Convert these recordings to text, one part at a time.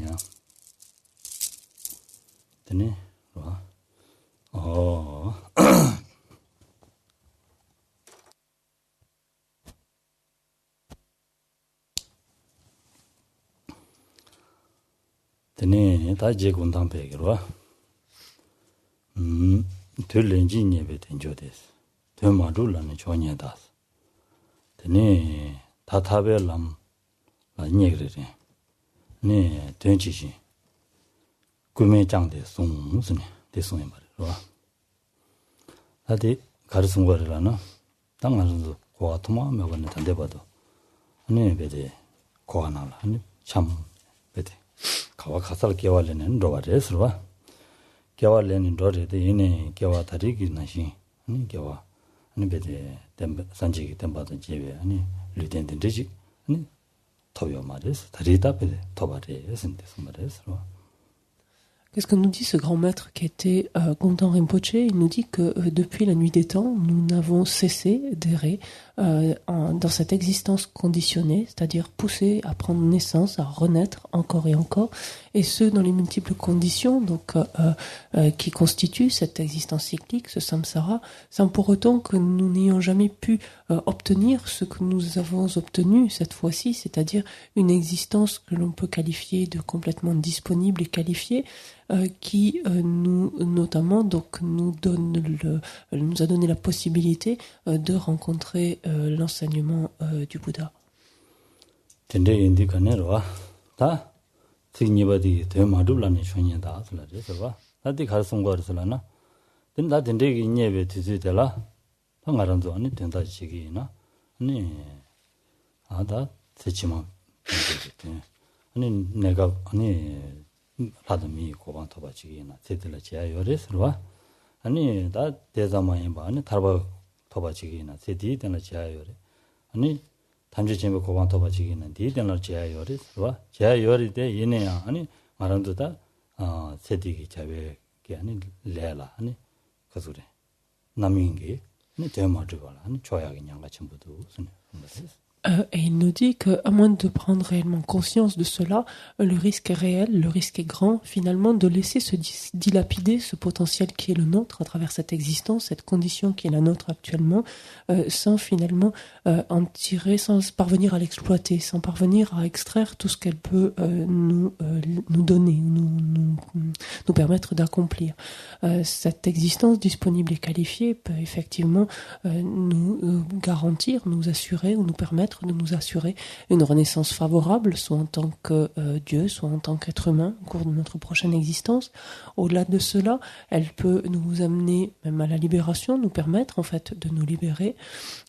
야. 되네. 와. 되네. 다 제군당 배기로 와. 될렌지 예배 된조데스. 되마둘라는 조냐다스. 되네. 다타벨람 라니에그레. 네, 된지시. 구매장대 송무스네. 대송에 말이로. 다디 가르친 거라나. 당나서 고아 토마 먹었네 단대봐도. 아니 베데 고아나라. 아니 참 베데. 가와 가살 개발에는 로바레스로와. 개발에는 로레데 이네 개와 다리기 나시. 아니 개와 아니 베데 산지기 템바도 제베 아니 리덴데 되지. 아니 토요 말레스 다리다 베데 토바레스 인데스 말레스로. Qu'est-ce que nous dit ce grand maître qui était Gontan Rinpoche? Il nous dit que depuis la nuit des temps, nous n'avons cessé d'errer dans cette existence conditionnée, c'est-à-dire poussée à prendre naissance, à renaître encore et encore, et ce dans les multiples conditions donc qui constituent cette existence cyclique, ce samsara, sans pour autant que nous n'ayons jamais pu obtenir ce que nous avons obtenu cette fois-ci, c'est-à-dire une existence que l'on peut qualifier de complètement disponible et qualifiée, qui nous notamment donc nous a donné la possibilité de rencontrer l'enseignement du Bouddha. Tende indi kanero ta signibadi de madulani shonyenda asla reserva ati karsungorsla tenda tende nyebe tizitela tangaranzo ani tenda chigina ani ada sechiman ani 내가 아니 라드미 고반 토바치기나 제들라 지야요레스로와 아니 다 대자마에 봐 아니 달바 토바치기나 제디데나 지야요레 아니 담주점에 고반 토바치기나 디데나 지야요레스로와 지야요리데 얘네야 아니 말한도다 제디기 자베게 아니 레라 아니 그소래 남인게 아니 대마드발 아니 조야기 냥가 전부도 무슨 Et il nous dit qu'à moins de prendre réellement conscience de cela, le risque est réel, le risque est grand, finalement, de laisser se dilapider ce potentiel qui est le nôtre à travers cette existence, cette condition qui est la nôtre actuellement, sans finalement en tirer, sans parvenir à l'exploiter, sans parvenir à extraire tout ce qu'elle peut nous donner, nous permettre d'accomplir. Cette existence disponible et qualifiée peut effectivement nous garantir, nous assurer ou nous permettre de nous assurer une renaissance favorable, soit en tant que Dieu, soit en tant qu'être humain, au cours de notre prochaine existence. Au-delà de cela, elle peut nous amener même à la libération, nous permettre en fait de nous libérer,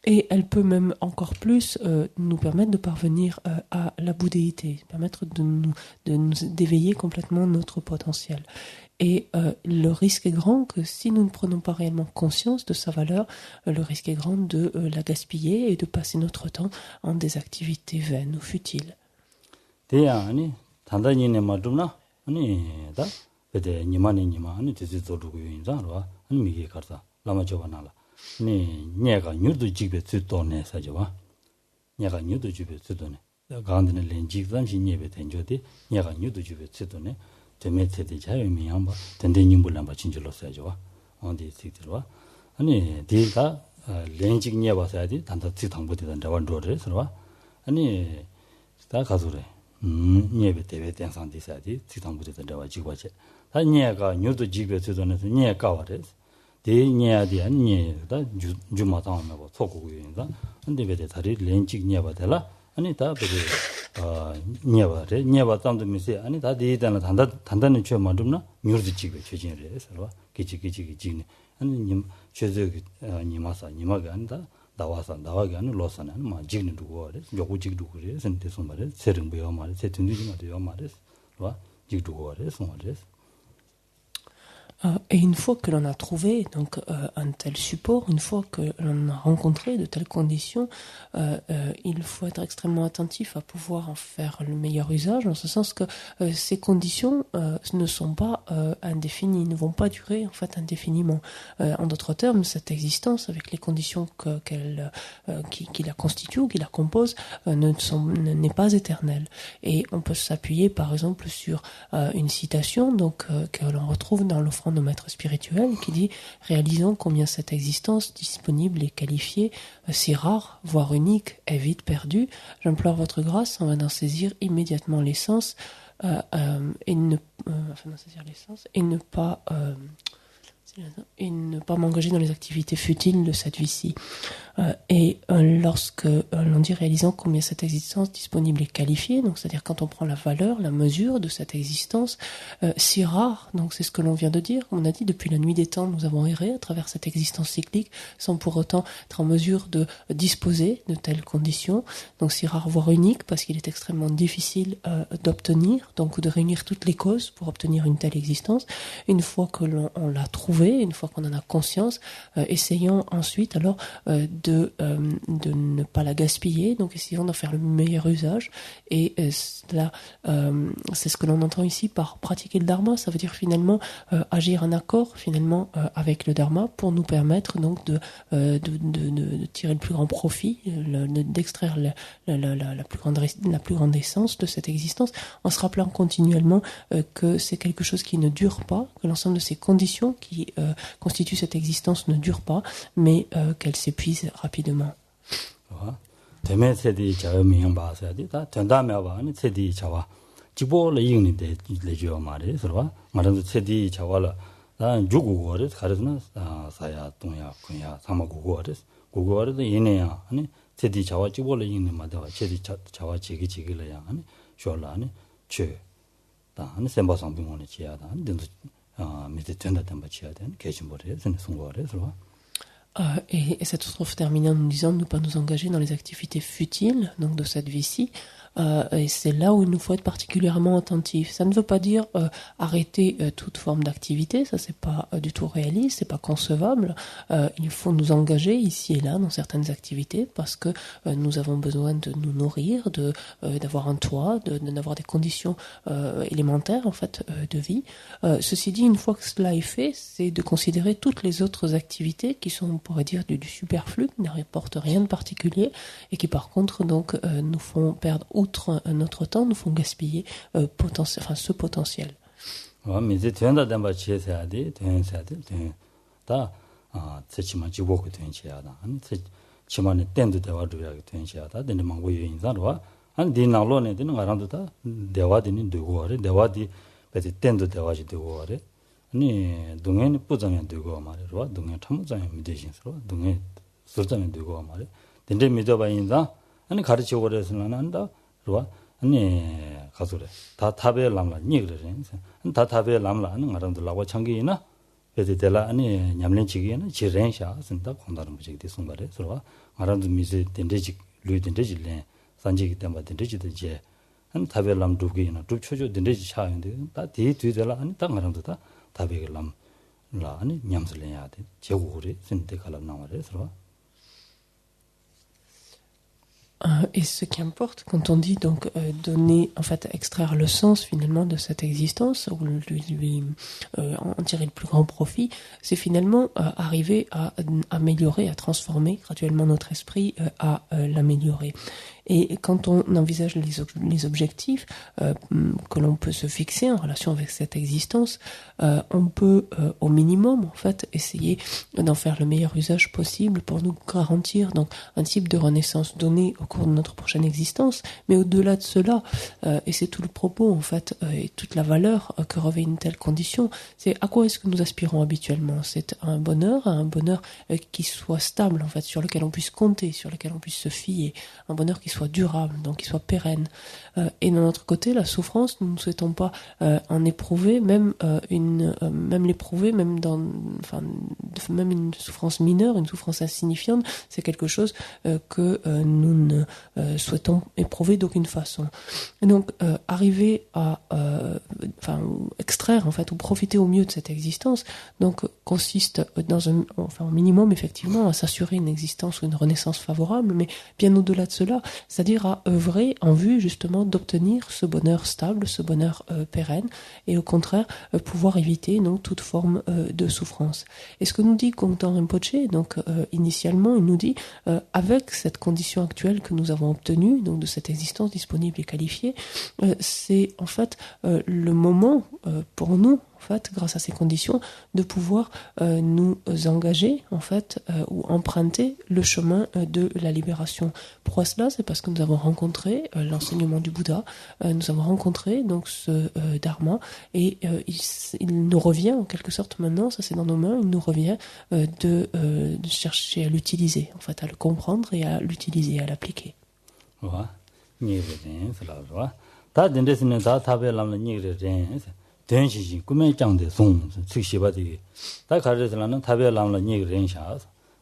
et elle peut même encore plus nous permettre de parvenir à la bouddhéité, permettre d'éveiller complètement notre potentiel. Et le risque est grand que si nous ne prenons pas réellement conscience de sa valeur, le risque est grand de la gaspiller et de passer notre temps en des activités vaines ou futiles. 아니 단단히네 말좀나 아니 다 베데 니마니 아니 제주도로 인자로 아니 미게 가서 라마죠바나라 아니 녀가 뉴도 집에 쓰도네 사죠와 녀가 뉴도 집에 쓰도네 간드네 렌지간 신예베 된조디 녀가 뉴도 집에 쓰도네 데메테디 자유미 한바 덴데님불란 바 진절로 써야죠. 어디 식들와 아니 디가 렌직 녀바서야지 단다 지당부되던 자원도를 아니 다 가서래 녀베 대베 땡상디사디 지당부되던 자와 지고체 다 녀가 뉴도 집에 쓰도네 녀 까와레 대 녀야디 아니 다 주마다오메고 소고고인다 근데 베데 다리 렌직 녀바텔라 아니 다 베데 녀바레 녀바 땀도 미세 아니 다 디다나 단단히 쳐 만dum나 뮤르지 집에 최진이래 서로 기지기지기 지네 아니 님 최저 님아사 님아가 안다 나와게 하는 로사는 뭐 지는 두고 그래 요구직도 그래 선대서 말해 세릉부여 말해 세튼들이 말이요 말해 와 직도 그래 송말해 Et une fois que l'on a trouvé donc un tel support, une fois que l'on a rencontré de telles conditions, il faut être extrêmement attentif à pouvoir en faire le meilleur usage, en ce sens que ces conditions ne sont pas indéfinies, ne vont pas durer en fait indéfiniment. En d'autres termes, cette existence, avec les conditions qui la constituent, qui la composent, n'est pas éternelle. Et on peut s'appuyer par exemple sur une citation donc que l'on retrouve dans l'offrande de maître spirituel qui dit « Réalisons combien cette existence disponible et qualifiée, si rare, voire unique, est vite perdue, j'implore votre grâce afin d'en saisir immédiatement l'essence et ne pas m'engager dans les activités futiles de cette vie-ci. » Et lorsque l'on dit réalisant combien cette existence disponible est qualifiée, donc c'est-à-dire quand on prend la valeur, la mesure de cette existence si rare, donc c'est ce que l'on vient de dire, on a dit depuis la nuit des temps nous avons erré à travers cette existence cyclique sans pour autant être en mesure de disposer de telles conditions, donc si rare voire unique parce qu'il est extrêmement difficile d'obtenir, donc de réunir toutes les causes pour obtenir une telle existence. Une fois que l'on l'a trouvée, une fois qu'on en a conscience, essayons ensuite alors de ne pas la gaspiller, donc essayons d'en faire le meilleur usage. Et là, c'est ce que l'on entend ici par pratiquer le dharma, ça veut dire finalement agir en accord finalement avec le dharma pour nous permettre donc de tirer le plus grand profit, d'extraire la plus grande essence de cette existence, en se rappelant continuellement que c'est quelque chose qui ne dure pas, que l'ensemble de ces conditions qui constituent cette existence ne durent pas, mais qu'elles s'épuisent rapidement. Teme sedi chawa miyang ba sadi ta tenda me ba ni sedi chawa jibo le ying ni de le jo ma re sorwa ngaran sedi chawa la da jugu go re kharesna saya tungya kunya sama go re de yene ya ani sedi chawa jibo le ying ni ma da sedi chawa jigi le ya ani shola ani che da ani semba sang bi mo ni chia da ani den mi de tenda tamba chia de kejin bo re sen sung go re sorwa. Et cette strophe termine en nous disant de ne pas nous engager dans les activités futiles donc de cette vie-ci. Et c'est là où il nous faut être particulièrement attentif. Ça ne veut pas dire arrêter toute forme d'activité, ça c'est pas du tout réaliste, c'est pas concevable. Il faut nous engager ici et là dans certaines activités parce que nous avons besoin de nous nourrir, d'avoir un toit, d'avoir des conditions élémentaires en fait de vie. Ceci dit, une fois que cela est fait, c'est de considérer toutes les autres activités qui sont, on pourrait dire, du superflu, qui ne rapportent rien de particulier et qui par contre donc nous font perdre outre notre temps, nous font gaspiller ce potentiel. Mais c'est un d'abord chez Sadi, ta c'est jibo ko tuen chia da an c'est chima ne ten de wa du ya tuen chia da de ma wo yin za ro an di na lo ne de nga ran da de wa de ni de go re de wa di pe de ten de wa ji de go re ni dungen pu zang de go ma re ro dungen tham zang mi de shin ro dungen so zang de go ma re de de mi do ba yin za 아니 가르쳐 버려서는 안다. 그러와 아니 가서래. 다 탑에 남라 니그래. 다 탑에 남라 하는 거랑도 라고 창기이나 베데텔라 아니 냠렌치기나 지렌샤 쓴다 건다는 거지 됐은 말에. 그러와 말한도 미세 된대지 류된대지래. 산지기 때문에 된대지도 이제 한 탑에 남 두기나 두 초조 된대지 차인데 다 뒤들라 아니 딱 말한도 다 탑에 남라 아니 냠슬래야 돼. 제고그래. 쓴데 갈람 나와래. 그러와 Et ce qui importe quand on dit donc donner, en fait, extraire le sens finalement de cette existence ou lui en tirer le plus grand profit, c'est finalement arriver à améliorer, à transformer graduellement notre esprit, à l'améliorer. Et quand on envisage les objectifs que l'on peut se fixer en relation avec cette existence, on peut au minimum en fait essayer d'en faire le meilleur usage possible pour nous garantir donc un type de renaissance donnée au cours de notre prochaine existence. Mais au-delà de cela, et c'est tout le propos en fait et toute la valeur que revêt une telle condition, c'est à quoi est-ce que nous aspirons habituellement? C'est un bonheur qui soit stable en fait, sur lequel on puisse compter, sur lequel on puisse se fier, un bonheur qui soit soit durable, donc qui soit pérenne. Et d'un autre côté, la souffrance, nous ne souhaitons pas en éprouver, même l'éprouver, même une souffrance mineure, une souffrance insignifiante, c'est quelque chose que nous ne souhaitons éprouver d'aucune façon. Et donc, arriver à extraire en fait ou profiter au mieux de cette existence, donc consiste au minimum effectivement à s'assurer une existence ou une renaissance favorable, mais bien au-delà de cela, c'est-à-dire à œuvrer en vue justement d'obtenir ce bonheur stable, ce bonheur pérenne, et au contraire pouvoir éviter donc toute forme de souffrance. Et ce que nous dit Gongtang Rinpoche, donc initialement, il nous dit avec cette condition actuelle que nous avons obtenue, donc de cette existence disponible et qualifiée, c'est en fait le moment pour nous, en fait, grâce à ces conditions, de pouvoir nous engager, en fait, ou emprunter le chemin de la libération. Pourquoi cela? C'est parce que nous avons rencontré l'enseignement du Bouddha, nous avons rencontré donc ce dharma, et il nous revient en quelque sorte maintenant, ça c'est dans nos mains, il nous revient de chercher à l'utiliser, en fait, à le comprendre et à l'utiliser, à l'appliquer. denshi kume changde song siksheba de ta khare salana thabe lamla nyeg ren sha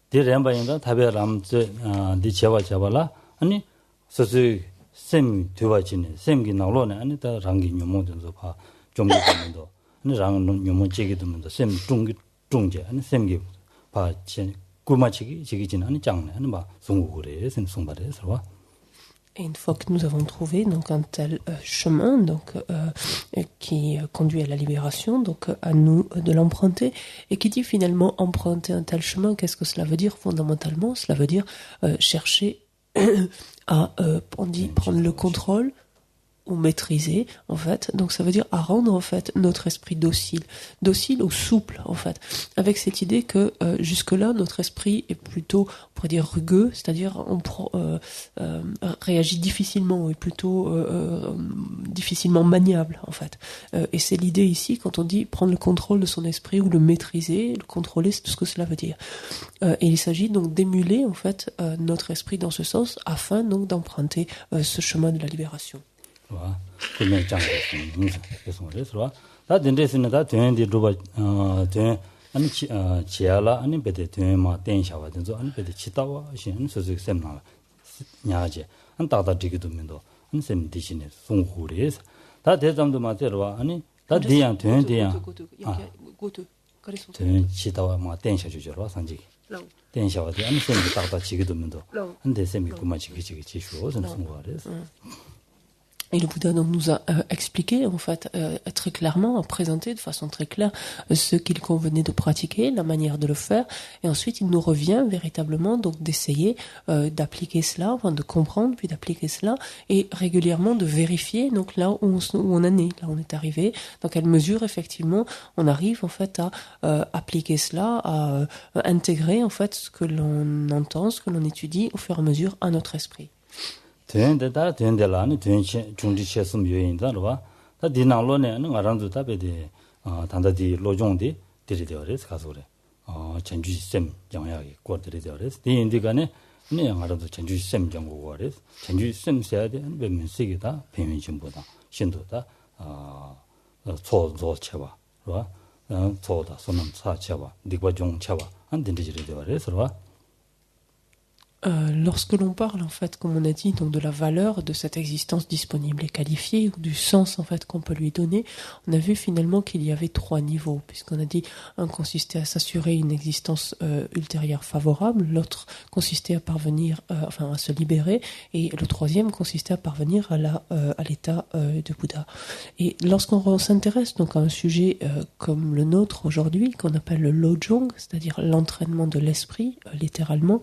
de remba yinda thabe lam de chewa chabala ani sosu sem dewa chine sem gi nawlo ne ani ta rangi nyomo de so pha jomge do ani rang nyomo chege do do sem jungje ani sem gi pha chen kuma chigi jin ani changne ani ba songu gore sem songbare sarwa. Et une fois que nous avons trouvé donc un tel chemin donc qui conduit à la libération, donc à nous de l'emprunter, et qui dit finalement emprunter un tel chemin, qu'est-ce que cela veut dire fondamentalement? Cela veut dire chercher à prendre le contrôle ou maîtriser en fait, donc ça veut dire à rendre en fait notre esprit docile ou souple en fait, avec cette idée que jusque-là notre esprit est plutôt, on pourrait dire rugueux, c'est-à-dire on réagit difficilement et plutôt difficilement maniable en fait, et c'est l'idée ici quand on dit prendre le contrôle de son esprit ou le maîtriser, le contrôler, c'est tout ce que cela veut dire, et il s'agit donc d'émuler en fait notre esprit dans ce sens afin donc d'emprunter ce chemin de la libération. Kume changde song reswa ta dendesine ta tuen di ruba tuen ani chiala ani bede tuen ma ten shawa denzo ani bede chitawa shin so so semna nyaje an ta digidu mendo an sem dishine songhure ta 대zam도 ma terwa ani ta diyan tuen diyan tuen chitawa ma ten sha jujorwa sanji ten shawa de ani sem ta digidu mendo an de sem kuma chigi chishu so songhure. Et le Bouddha donc nous a expliqué en fait très clairement, a présenté de façon très claire ce qu'il convenait de pratiquer, la manière de le faire, et ensuite il nous revient véritablement donc d'essayer d'appliquer cela, enfin de comprendre puis d'appliquer cela, et régulièrement de vérifier donc là où on en est, là où on est arrivé, dans quelle mesure effectivement on arrive en fait à appliquer cela, à intégrer en fait ce que l'on entend, ce que l'on étudie au fur et à mesure à notre esprit. Tende la ni chungji chesum yoyin da ro ta dinang lo ne nga rang zu ta be de tanda di lo jong de de res ka so re chenju sem jang ya ge ko de res de indi ga ne nga rang zu chenju sem jang go res chenju sem se de be min se ge da pen min jin bo da shin do da cho zo che ba ro cho da so nam sa che ba di ba jong che ba an de res ro. Lorsque l'on parle en fait, comme on a dit, donc de la valeur de cette existence disponible et qualifiée, ou du sens en fait qu'on peut lui donner, on a vu finalement qu'il y avait 3 niveaux, puisqu'on a dit un consistait à s'assurer une existence ultérieure favorable, l'autre consistait à parvenir, à se libérer, et le troisième consistait à parvenir à l'état de Bouddha. Et lorsqu'on s'intéresse donc à un sujet comme le nôtre aujourd'hui, qu'on appelle le Lojong, c'est-à-dire l'entraînement de l'esprit, littéralement,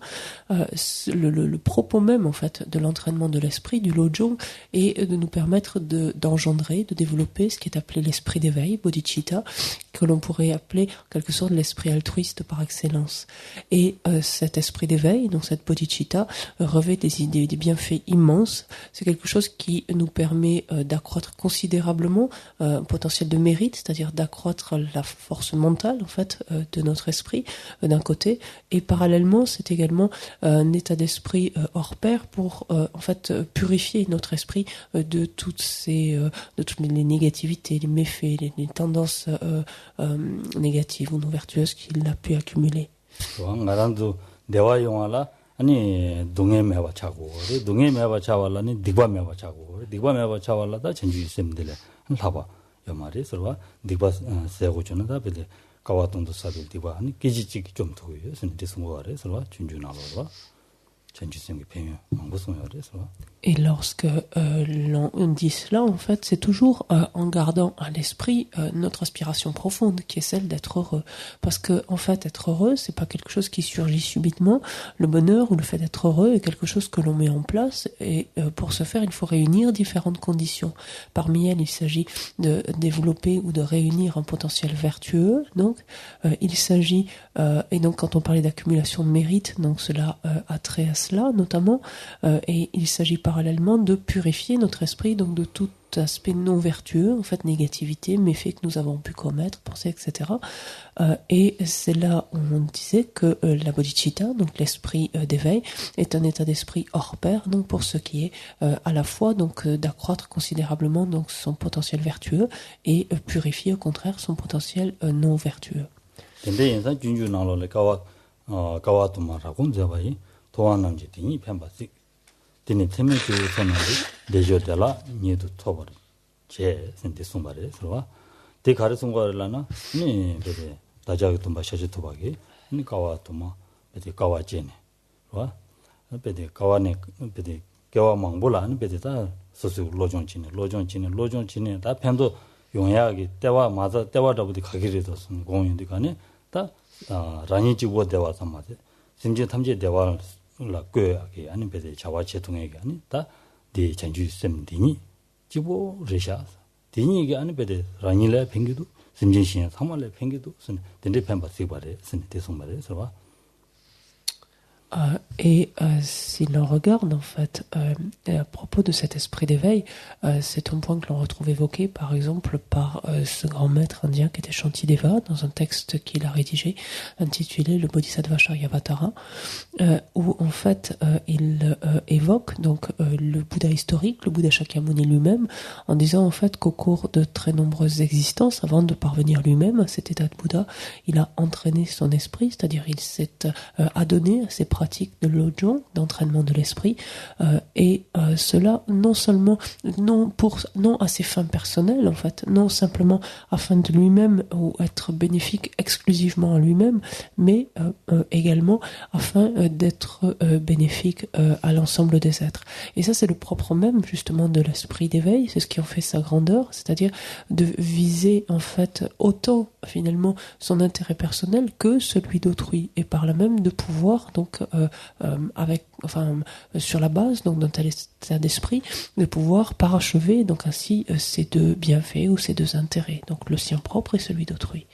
le propos même en fait de l'entraînement de l'esprit du Lojong est de nous permettre d'engendrer, de développer ce qui est appelé l'esprit d'éveil, bodhicitta, que l'on pourrait appeler en quelque sorte l'esprit altruiste par excellence. Et cet esprit d'éveil, donc cette bodhicitta, revêt des idées, des bienfaits immenses. C'est quelque chose qui nous permet d'accroître considérablement un potentiel de mérite, c'est-à-dire d'accroître la force mentale en fait de notre esprit d'un côté, et parallèlement c'est également un état d'esprit hors pair pour en fait purifier notre esprit de toutes les négativités, les méfaits, les tendances négatives ou non vertueuses qu'il a pu accumuler. ngarandu dewa yongala 아니 동해 매와 차고 동해 매와 차와라니 디바 매와 차고 디바 매와 차와라다 전주 있음들 한타봐 요 말이 서로 디바 세고 주는다 베데 가와동도 사빌 디바 아니 기지직 좀 더요 선데 숨어래 서로 준준하러 전주 생기 배면 무슨 말이 서로. Et lorsque l'on dit cela, en fait, c'est toujours en gardant à l'esprit notre aspiration profonde, qui est celle d'être heureux. Parce que, en fait, être heureux, c'est pas quelque chose qui surgit subitement. Le bonheur ou le fait d'être heureux est quelque chose que l'on met en place. Et pour ce faire, il faut réunir différentes conditions. Parmi elles, il s'agit de développer ou de réunir un potentiel vertueux. Donc, il s'agit, et donc quand on parlait d'accumulation de mérite, donc cela a trait à cela notamment, et il s'agit parallèlement de purifier notre esprit donc de tout aspect non vertueux, en fait négativité, méfaits que nous avons pu commettre, penser, etc. Et c'est là où on disait que la bodhicitta, donc l'esprit d'éveil, est un état d'esprit hors pair, donc pour ce qui est à la fois donc d'accroître considérablement donc son potentiel vertueux et purifier au contraire son potentiel non vertueux. 도안남지 등이 편바지 드니 테메주 선언이 대조달라 니도 토버 제 선대 송바래 서로와 대 가르 송바라나 니 베데 다자기 또 마셔지 토바기 니 가와토마 베데 가와제네 와 베데 가와네 베데 겨와 망볼라는 베데다 소수 로종치네 다 편도 용야기 때와 맞아 때와다부터 가기래도 공연도 간에 다 라니지 워대와 삼마데 심지어 탐지 대화 라괴하게 아니 베데 자와체 통해게 아니 다디 전주 셈디니 지보 레샤 디니게 아니 베데 라니레 팽기도 심진신 삼월레 팽기도 선 덴데 펜바시 바레 선 대송바레 서와. Et si l'on regarde en fait à propos de cet esprit d'éveil, c'est un point que l'on retrouve évoqué par exemple par ce grand maître indien qui était Shantideva dans un texte qu'il a rédigé intitulé le Bodhisattva Charyavatara, où en fait il évoque donc le Bouddha historique, le Bouddha Shakyamuni lui-même, en disant en fait qu'au cours de très nombreuses existences, avant de parvenir lui-même à cet état de Bouddha, il a entraîné son esprit, c'est-à-dire il s'est adonné à ses pratiques de lojong, d'entraînement de l'esprit, et cela non seulement non à ses fins personnelles en fait, non simplement afin de lui-même ou être bénéfique exclusivement à lui-même, mais également afin d'être bénéfique à l'ensemble des êtres. Et ça c'est le propre même justement de l'esprit d'éveil, c'est ce qui en fait sa grandeur, c'est-à-dire de viser en fait autant finalement son intérêt personnel que celui d'autrui, et par là même de pouvoir donc sur la base donc d'un tel état d'esprit, de pouvoir parachever donc ainsi ces deux bienfaits ou ces deux intérêts, donc le sien propre et celui d'autrui.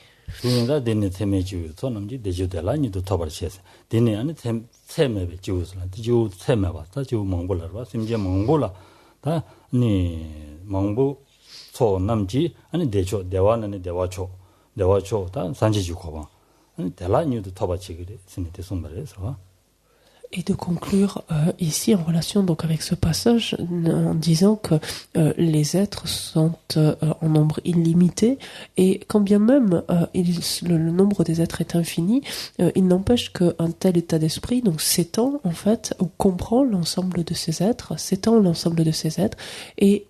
Et de conclure ici en relation donc avec ce passage en disant que les êtres sont en nombre illimité, et quand bien même le nombre des êtres est infini, il n'empêche qu'un tel état d'esprit donc s'étend en fait, ou comprend l'ensemble de ces êtres, et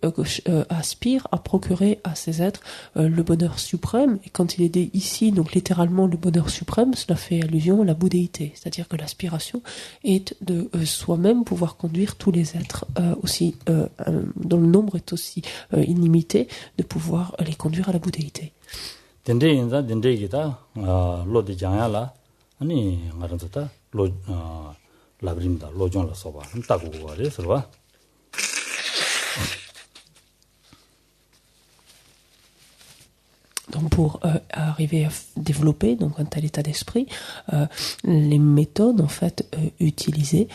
aspire à procurer à ces êtres le bonheur suprême. Et quand il est dit ici donc littéralement le bonheur suprême, cela fait allusion à la bouddhéité, c'est-à-dire que l'aspiration est de soi-même pouvoir conduire tous les êtres aussi dont le nombre est aussi illimité, de pouvoir les conduire à la bouddhéité. Donc pour arriver à développer donc un tel état d'esprit, les méthodes en fait utilisées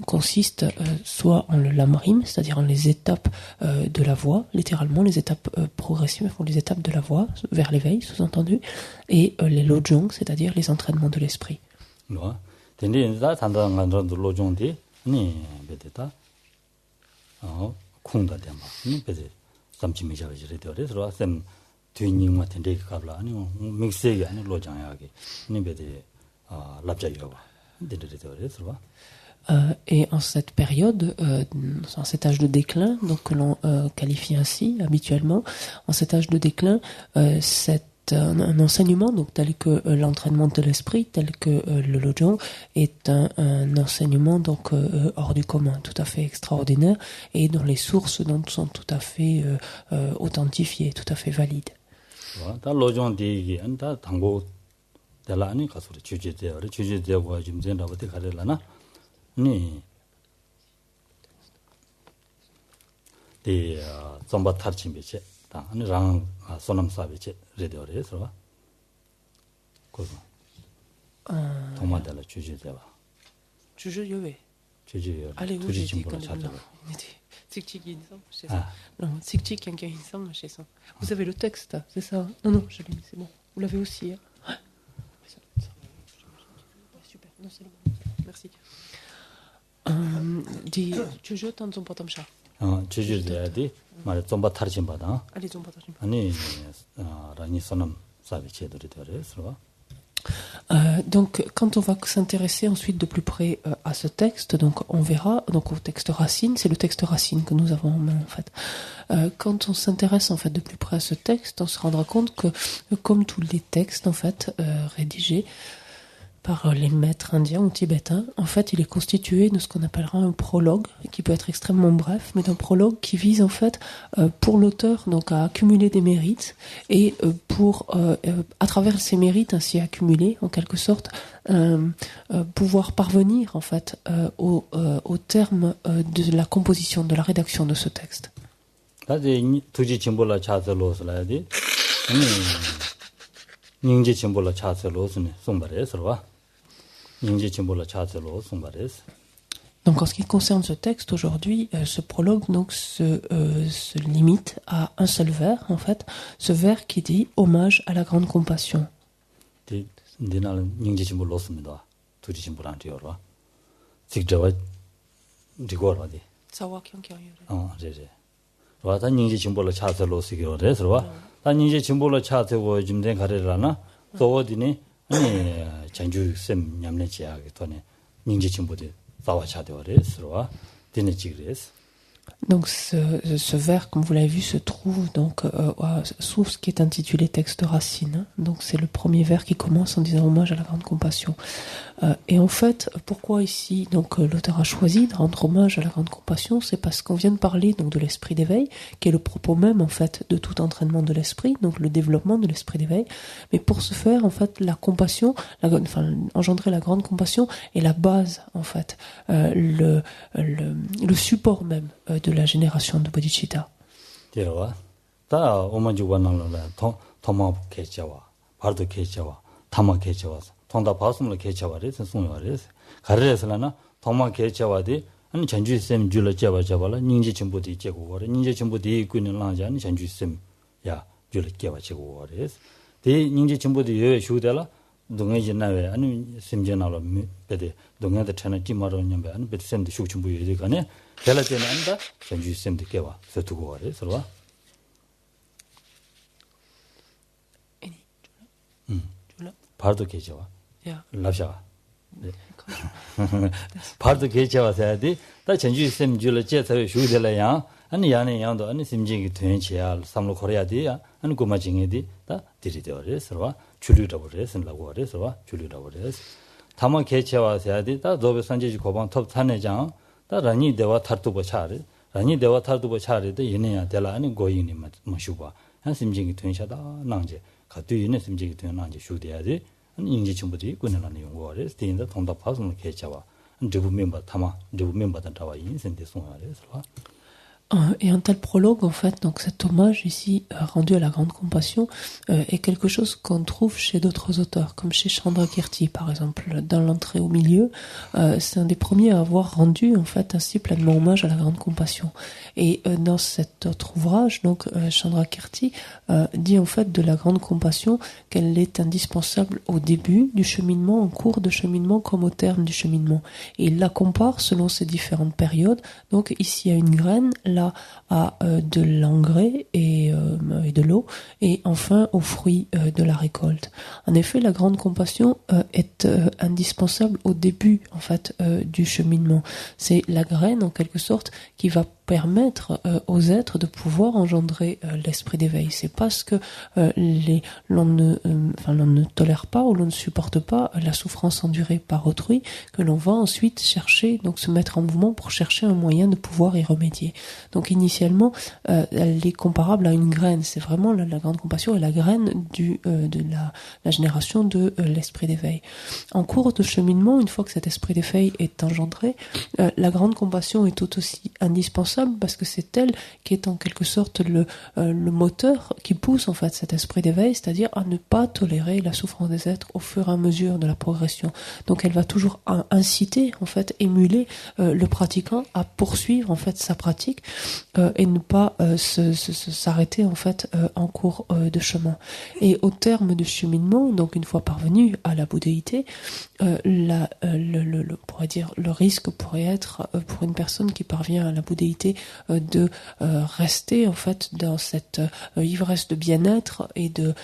consistent soit en le lamrim, c'est-à-dire en les étapes de la voie, littéralement les étapes progressives, les étapes de la voie vers l'éveil, sous-entendu, et les lojong, c'est-à-dire les entraînements de l'esprit. 된데다 단단한 로종디 아니 베데다 콩다 대마 아니 베데 삼치미자가 이래도 그래서 쌤 뒤닝마 된데 갑라 아니 믹스에 아니 로장야게 아니 베데 랍자이가 된데도 그래서 Et en cette période, en cet âge de déclin, donc que l'on qualifie ainsi habituellement, en cet âge de déclin, un enseignement donc tel que l'entraînement de l'esprit, tel que le Lojong, est un enseignement donc hors du commun, tout à fait extraordinaire, et dont les sources donc sont tout à fait authentifiées, tout à fait valides. 다 Lojong 대기 안다 당고 달라니 가서 주제되고 좀 된다고 가려나 니 데 좀바 타침비체 다 아니랑 소남사비체 레디오레서 그거 도마달라 주제되와 주제요에 주제요 allez où j'ai dit quand non tic-tic vous avez le texte c'est ça non je l'ai c'est bon vous l'avez aussi hein? Super non c'est bon merci 디 주저 단좀 받음샤 주제돼야지 말 좀바 타르진 받아 아니 좀 받아 아니 라니 소남 사비체들이 되어서 Donc, quand on va s'intéresser ensuite de plus près à ce texte, donc on verra, donc au texte racine, c'est le texte racine que nous avons en main en fait. Quand on s'intéresse en fait de plus près à ce texte, on se rendra compte que, comme tous les textes en fait rédigés par les maîtres indiens ou tibétains, en fait, il est constitué de ce qu'on appellera un prologue, qui peut être extrêmement bref, mais d'un prologue qui vise en fait pour l'auteur donc à accumuler des mérites et pour à travers ces mérites ainsi accumulés, en quelque sorte, pouvoir parvenir en fait au terme de la composition, de la rédaction de ce texte. Donc en ce qui concerne ce texte aujourd'hui, ce prologue donc se limite à un seul vers en fait, ce vers qui dit hommage à la grande compassion. 전주 쌤 냠내지하게 돈에 닝지 친구들 싸워차되어레스와 되네지그레스. Donc ce vers, comme vous l'avez vu, se trouve donc sous ce qui est intitulé texte racine. Donc c'est le premier vers qui commence en disant hommage à la grande compassion. Et en fait, pourquoi ici donc l'auteur a choisi de rendre hommage à la grande compassion, c'est parce qu'on vient de parler donc de l'esprit d'éveil, qui est le propos même en fait de tout entraînement de l'esprit, donc le développement de l'esprit d'éveil. Mais pour ce faire, en fait, la compassion, engendrer la grande compassion est la base en fait, le support même de la génération de bodhicitta. 되어와 다 오만주관나라 토마 개자와 바르도 개자와 타마 개자와 통다 바스물 개자와레서 송여와레서 가르레서나 토마 개자와디 아니 전주쌤 줄을 잡아라 닝지 전부디 제고 거래 닝지 전부디 있고는 라자니 전주쌤 야 줄을 깨와 제고 거래서 대 닝지 전부디 여 쇼달라 동해지 나외 아니 심전나로 베데 동해의 차나 찌마로 냠베 아니 베쌤도 쇼춘부 여기가네 델라테는 안다 전주 쌤도 깨와 서두고 거래 서로 줄라 바르도 계셔와 야 랍샤 네 바르도 계셔와 해야지 다 전주 쌤 줄을 제서 쇼들라야 아니 야네 양도 아니 심지기 된치야 삼로 거래야디야 아니 고마징이디 다 디리더레 서로 줄이라고 그래서라고 그래서 줄이라고 그래서 다만 개체와 해야지 다 도베 산지지 고방 톱 산내장 다 라니 대와 타르투버 차르 라니 대와 타르투버 차르도 얘네야 될라 아니 고인이 마슈바 한 심지기 된샤다 낭제 가두이네 심지기 된 낭제 쇼돼야지 아니 인지 전부들이 꾸는라는 용어를 스테인다 통다 파스는 개체와 드부 멤버 타마 드부 멤버들 다와 인센데 송아래서 Et un tel prologue, en fait, donc cet hommage ici rendu à la grande compassion est quelque chose qu'on trouve chez d'autres auteurs, comme chez Chandrakirti, par exemple, dans l'entrée au milieu. C'est un des premiers à avoir rendu, en fait, ainsi pleinement hommage à la grande compassion. Et dans cet autre ouvrage, donc Chandrakirti dit en fait de la grande compassion qu'elle est indispensable au début du cheminement, en cours de cheminement, comme au terme du cheminement. Et il la compare selon ces différentes périodes. Donc ici, il y a une graine, là à de l'engrais et de l'eau, et enfin aux fruits de la récolte. En effet, la grande compassion est indispensable au début en fait du cheminement. C'est la graine en quelque sorte qui va permettre aux êtres de pouvoir engendrer l'esprit d'éveil. C'est parce que l'on ne tolère pas ou l'on ne supporte pas la souffrance endurée par autrui que l'on va ensuite chercher, donc se mettre en mouvement pour chercher un moyen de pouvoir y remédier. Donc initialement, elle est comparable à une graine. C'est vraiment la grande compassion est la graine de la génération de l'esprit d'éveil. En cours de cheminement, une fois que cet esprit d'éveil est engendré, la grande compassion est tout aussi indispensable parce que c'est elle qui est en quelque sorte le moteur qui pousse en fait cet esprit d'éveil, c'est-à-dire à ne pas tolérer la souffrance des êtres au fur et à mesure de la progression. Donc elle va toujours inciter, en fait, émuler le pratiquant à poursuivre en fait sa pratique et ne pas s'arrêter en fait en cours de chemin. Et au terme du cheminement, donc une fois parvenu à la bouddhéité, on pourrait dire le risque pourrait être pour une personne qui parvient à la bouddhéité de rester en fait dans cette ivresse de bien-être et de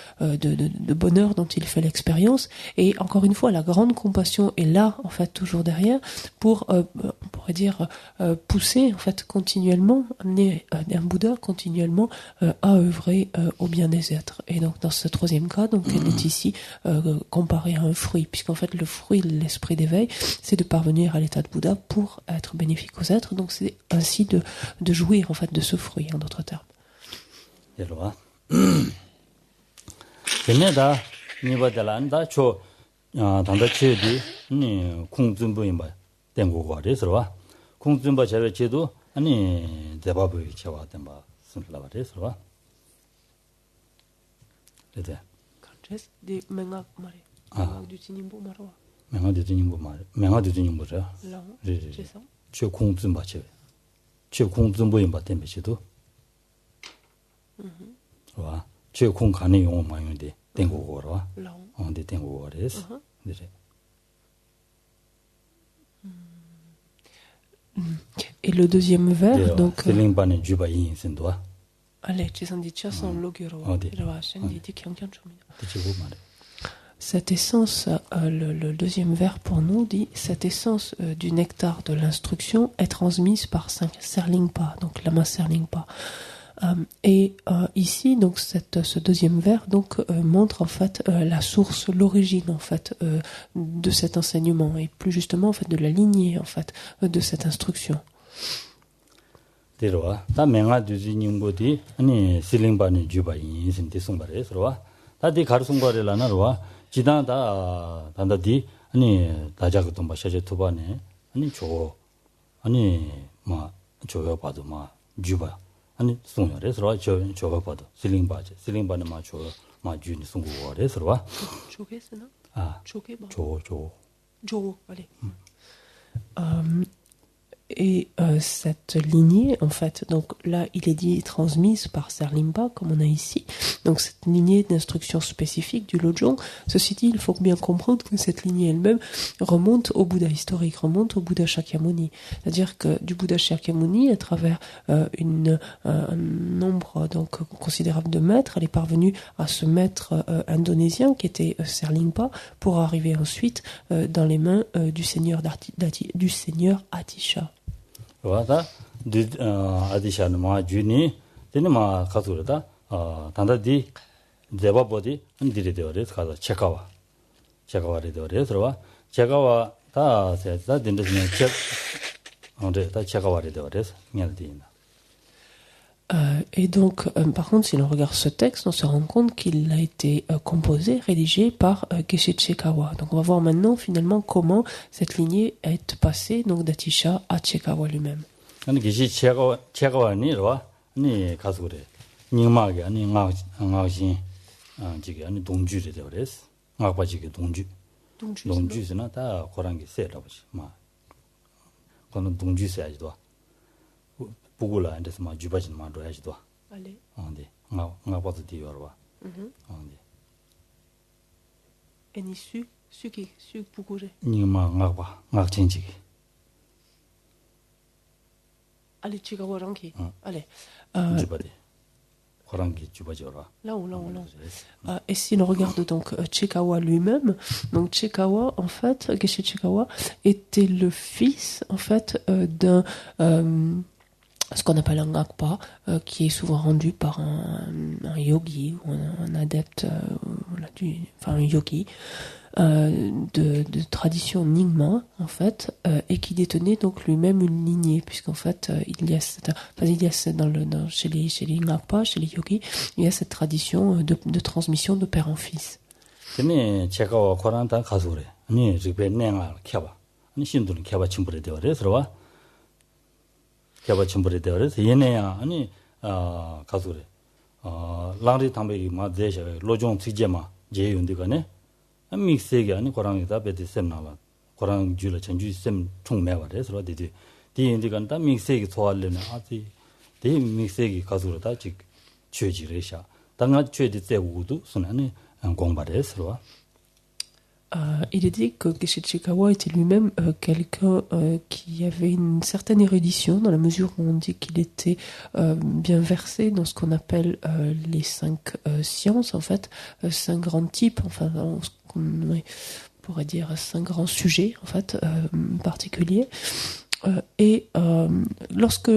bonheur dont il fait l'expérience. Et encore une fois, la grande compassion est là en fait toujours derrière pour on pourrait dire pousser en fait continuellement, amener un Bouddha continuellement à œuvrer au bien des êtres. Et donc dans ce troisième cas, donc elle est ici comparée à un fruit, puisqu'en fait le fruit de l'esprit d'éveil, c'est de parvenir à l'état de Bouddha pour être bénéfique aux êtres. Donc c'est ainsi de jouir en fait de ce fruit, en d'autres termes. Et le deuxième vers, donc cette essence, le deuxième vers pour nous dit, cette essence du nectar de l'instruction est transmise par Serlingpa, donc Lama Serlingpa. Ici, donc ce deuxième vers donc montre en fait la source, l'origine en fait de cet enseignement et plus justement en fait de la lignée en fait de cette instruction. 아니 송열에서 저거 봐도 실링바는 마 주니 송고래서 조개스나 조개 봐 조 allez. Et cette lignée, en fait, donc là, il est dit transmise par Serlingpa, comme on a ici. Donc cette lignée d'instruction spécifique du Lojong. Ceci dit, il faut bien comprendre que cette lignée elle-même remonte au Bouddha historique, remonte au Bouddha Shakyamuni. C'est-à-dire que du Bouddha Shakyamuni, à travers un nombre donc considérable de maîtres, elle est parvenue à ce maître indonésien qui était Serlingpa, pour arriver ensuite dans les mains du seigneur Atisha. 와다 아디샤는 마 주니 되는마 가서다 단다디 제바보디 안디리 되어서 가서 체크와리 되어서 체크와 다 세다 된다는 체 언제 다 체크와리 되어서 냐디나. Et donc, par contre, si l'on regarde ce texte, on se rend compte qu'il a été composé, rédigé par Geshe Chekawa. Donc, on va voir maintenant, finalement, comment cette lignée est passée donc d'Atisha à Chekawa lui-même. 아니 기시 체가 아니라 아니 가서 그래. 닝마게 아니 나신 지게 아니 동주를 돼 그랬어. 나빠지게 동주스나 다 고랑게 세라버지. 마. 그는 동주스 해야지도. 보고라 안데서 마 주바진 마도 해야지도. Allez. 네. 나빠도 뒤어와. 네. Et ni su Pugure. 닝마 나봐 진지게. Allez, Chigawa Ranki. Allez. 주바디. 고랑게 주바지어라. Là. Et si l'on regarde donc Chikawa lui-même, donc Chikawa, en fait, Geshe Chikawa était le fils, en fait, d'un ce qu'on appelle un Ngakpa, qui est souvent rendu par un yogi ou un adepte, un yogi de tradition Nyingma, en fait, et qui détenait donc lui-même une lignée, puisqu'en fait, chez les Ngakpa, chez les yogis, il y a cette tradition de transmission de père en fils. 근데 제가 고란다 가서래. 아니 집에 내가 켜봐. 아니 신도는 켜봐 침불에 되어래. 들어와. 켜봐 침불에 되어래. 얘네야 아니 가서래. 랑리 담배기 마데셔 로종 튀제마 제윤디가네. 믹스게 아니 고랑이다 베디 셈나라. 고랑 줄을 전주 셈 총매와래. 그래서 디디 디인디간다 믹스게 소할래네. 아디 디 믹스게 가서다 지 죄지래샤. 당가 죄디 때우도 순하네. Il est dit que Geshe Chikawa était lui-même quelqu'un qui avait une certaine érudition, dans la mesure où on dit qu'il était bien versé dans ce qu'on appelle les 5 sciences, en fait, 5 grands types, enfin, ce qu'on pourrait dire 5 grands sujets, en fait, particuliers. Et lorsque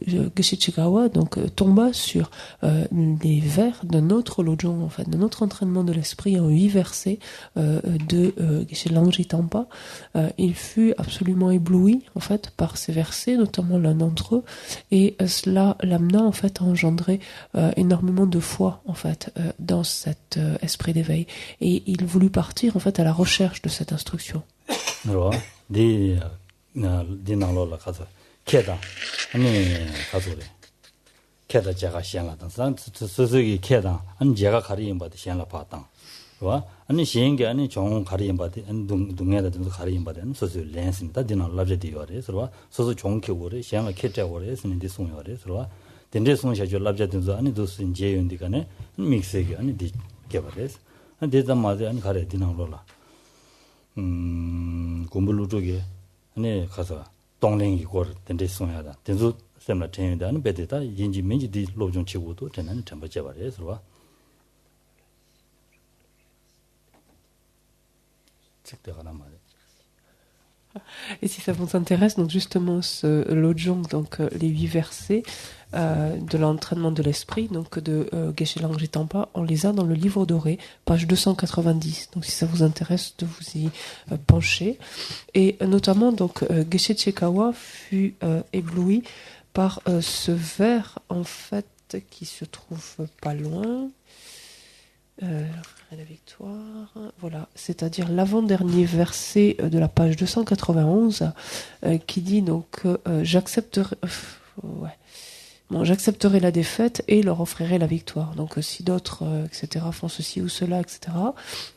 Geshe Chikawa donc tomba sur les vers d'un autre lojong, en fait, d'un autre entraînement de l'esprit en 8 versets de Geshe Langri Tampa, il fut absolument ébloui en fait par ces versets, notamment l'un d'entre eux, et cela l'amena en fait à engendrer énormément de foi en fait dans cet esprit d'éveil, et il voulut partir en fait à la recherche de cette instruction. 디나로라 가서 캐다 아니 가서래 캐다 제가 시행하던 스스기 캐다 아니 제가 가리임 받이 시행을 봤다 와 아니 시행게 아니 종 가리임 받이 동네다도 가리임 받이 스스 렌스다 디나로라 디요래 서로 스스 종 캐고래 시행을 캐자고래 스는데 송요래 서로 된데 송샤죠 랍자든도 아니 도스 제윤디가네 믹스게 아니 디 개발해서 데이터 마데 아니 가래 디나로라 공부로 쪽에 아니 가서 동랭이 걸 된데 송야다. 된수 셈라 ten유다는 베데다 인지 민지 디 로종 치고도 되는 전부 제발해서 와. 책대가 나 말이야. Et si ça vous intéresse, donc justement ce lojong, donc les 8 versets de l'entraînement de l'esprit, donc de Geshe Langri Tampa, on les a dans le livre doré, page 290. Donc si ça vous intéresse de vous y pencher. Et notamment donc Geshe Chikawa fut ébloui par ce vers en fait qui se trouve pas loin. La victoire, voilà, c'est-à-dire l'avant-dernier verset de la page 291 qui dit donc j'accepterai la défaite et leur offrirai la victoire. Donc si d'autres etc. font ceci ou cela, etc.,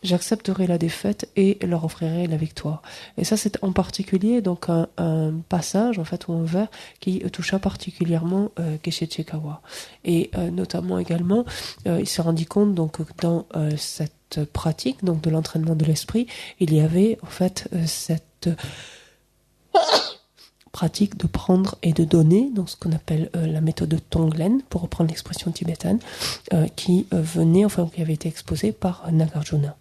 j'accepterai la défaite et leur offrirai la victoire. Et ça c'est en particulier donc un passage en fait ou un vers qui toucha particulièrement Geshe Chikawa. Et notamment également il s'est rendu compte donc dans cette pratique donc de l'entraînement de l'esprit, il y avait en fait cette pratique de prendre et de donner, donc ce qu'on appelle la méthode Tonglen, pour reprendre l'expression tibétaine, qui venait, enfin qui avait été exposée par Nagarjuna.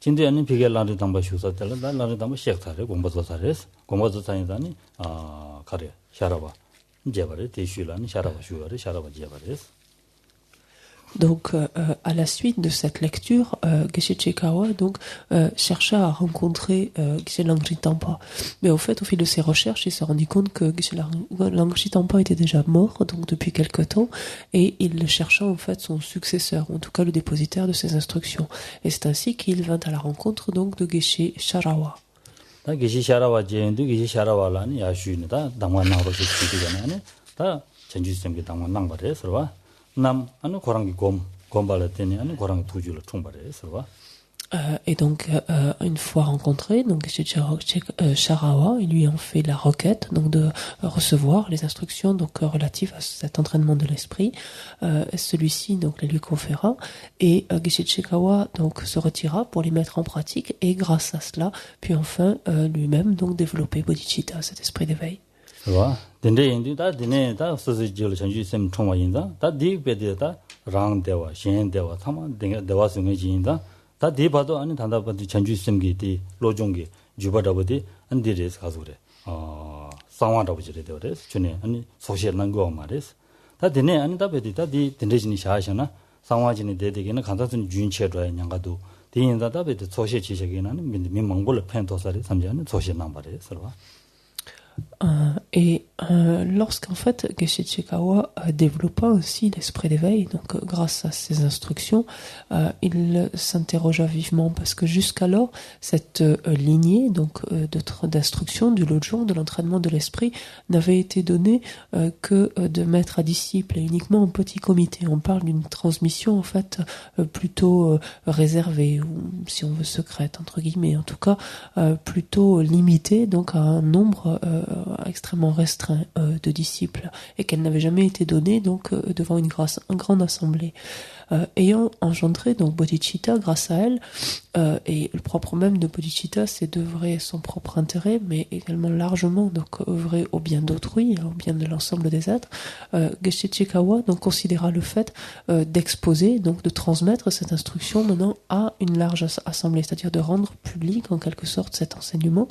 진짜 아니 비겔란드 담바 슈사 telda 란드 담바 셰크타레 공부조사레스 공부조사니다니 가래. 샤라바 제바레 대슈라니 샤라바 슈어레 샤라바 제바레스 Donc, à la suite de cette lecture, Geshe Chikawa donc chercha à rencontrer Geshe Langri Tangpa. Mais au fait, au fil de ses recherches, il s'est rendu compte que Geshe Langri Tangpa était déjà mort, donc depuis quelque temps, et il cherchait en fait son successeur, en tout cas le dépositaire de ses instructions. Et c'est ainsi qu'il vint à la rencontre donc de Geshe Sharawa. 다 기시 샤라와 제인도 기시 샤라와라니 야슈니다 당완나로서 시기잖아요. 다 전주쌤게 당완낭 바래서와 남 아니 고랑기 곰발했더니 아니 고랑기 두줄로 총바래서와 Et donc, une fois rencontré, donc Sharawa, il lui en fait la requête, donc de recevoir les instructions donc relatives à cet entraînement de l'esprit. Celui-ci donc les lui conféra et Geshe Chikawa donc se retira pour les mettre en pratique et grâce à cela, puis enfin lui-même donc développer bodhicitta, cet esprit d'éveil. 와 덴데인디 다 디네 다 소소지를 전주쌤 총와인다 다 디베데다 랑데와 신데와 타마 데와 승의진다 다 디바도 아니 단다바디 전주쌤기 디 로종기 주바다버디 안디레스 가서래 상와다버지레 되어레스 주네 아니 소시난 거 말레스 다 디네 아니 다베디 다디 덴데진이 샤하샤나 상와진이 데데기는 간다선 주인체도야 냥가도 디인다 다베디 소시 지식이나는 민망불 펜도사리 삼자는 소시난 말에 서로 Et lorsqu'en fait Geshe Chikawa développa aussi l'esprit d'éveil, donc grâce à ses instructions, il s'interrogea vivement parce que jusqu'alors cette lignée donc d'instruction du Lojong, de l'entraînement de l'esprit, n'avait été donnée que de maître à disciple et uniquement en petit comité. On parle d'une transmission en fait plutôt réservée ou si on veut secrète entre guillemets, en tout cas plutôt limitée donc à un nombre extrêmement restreint de disciples et qu'elle n'avait jamais été donnée donc devant une grande assemblée. Ayant engendré donc bodhicitta grâce à elle, et le propre même de bodhicitta c'est d'œuvrer son propre intérêt mais également largement donc œuvrer au bien d'autrui, au bien de l'ensemble des êtres, Geshe Chikawa donc considéra le fait d'exposer, donc de transmettre cette instruction maintenant à une large assemblée, c'est-à-dire de rendre public en quelque sorte cet enseignement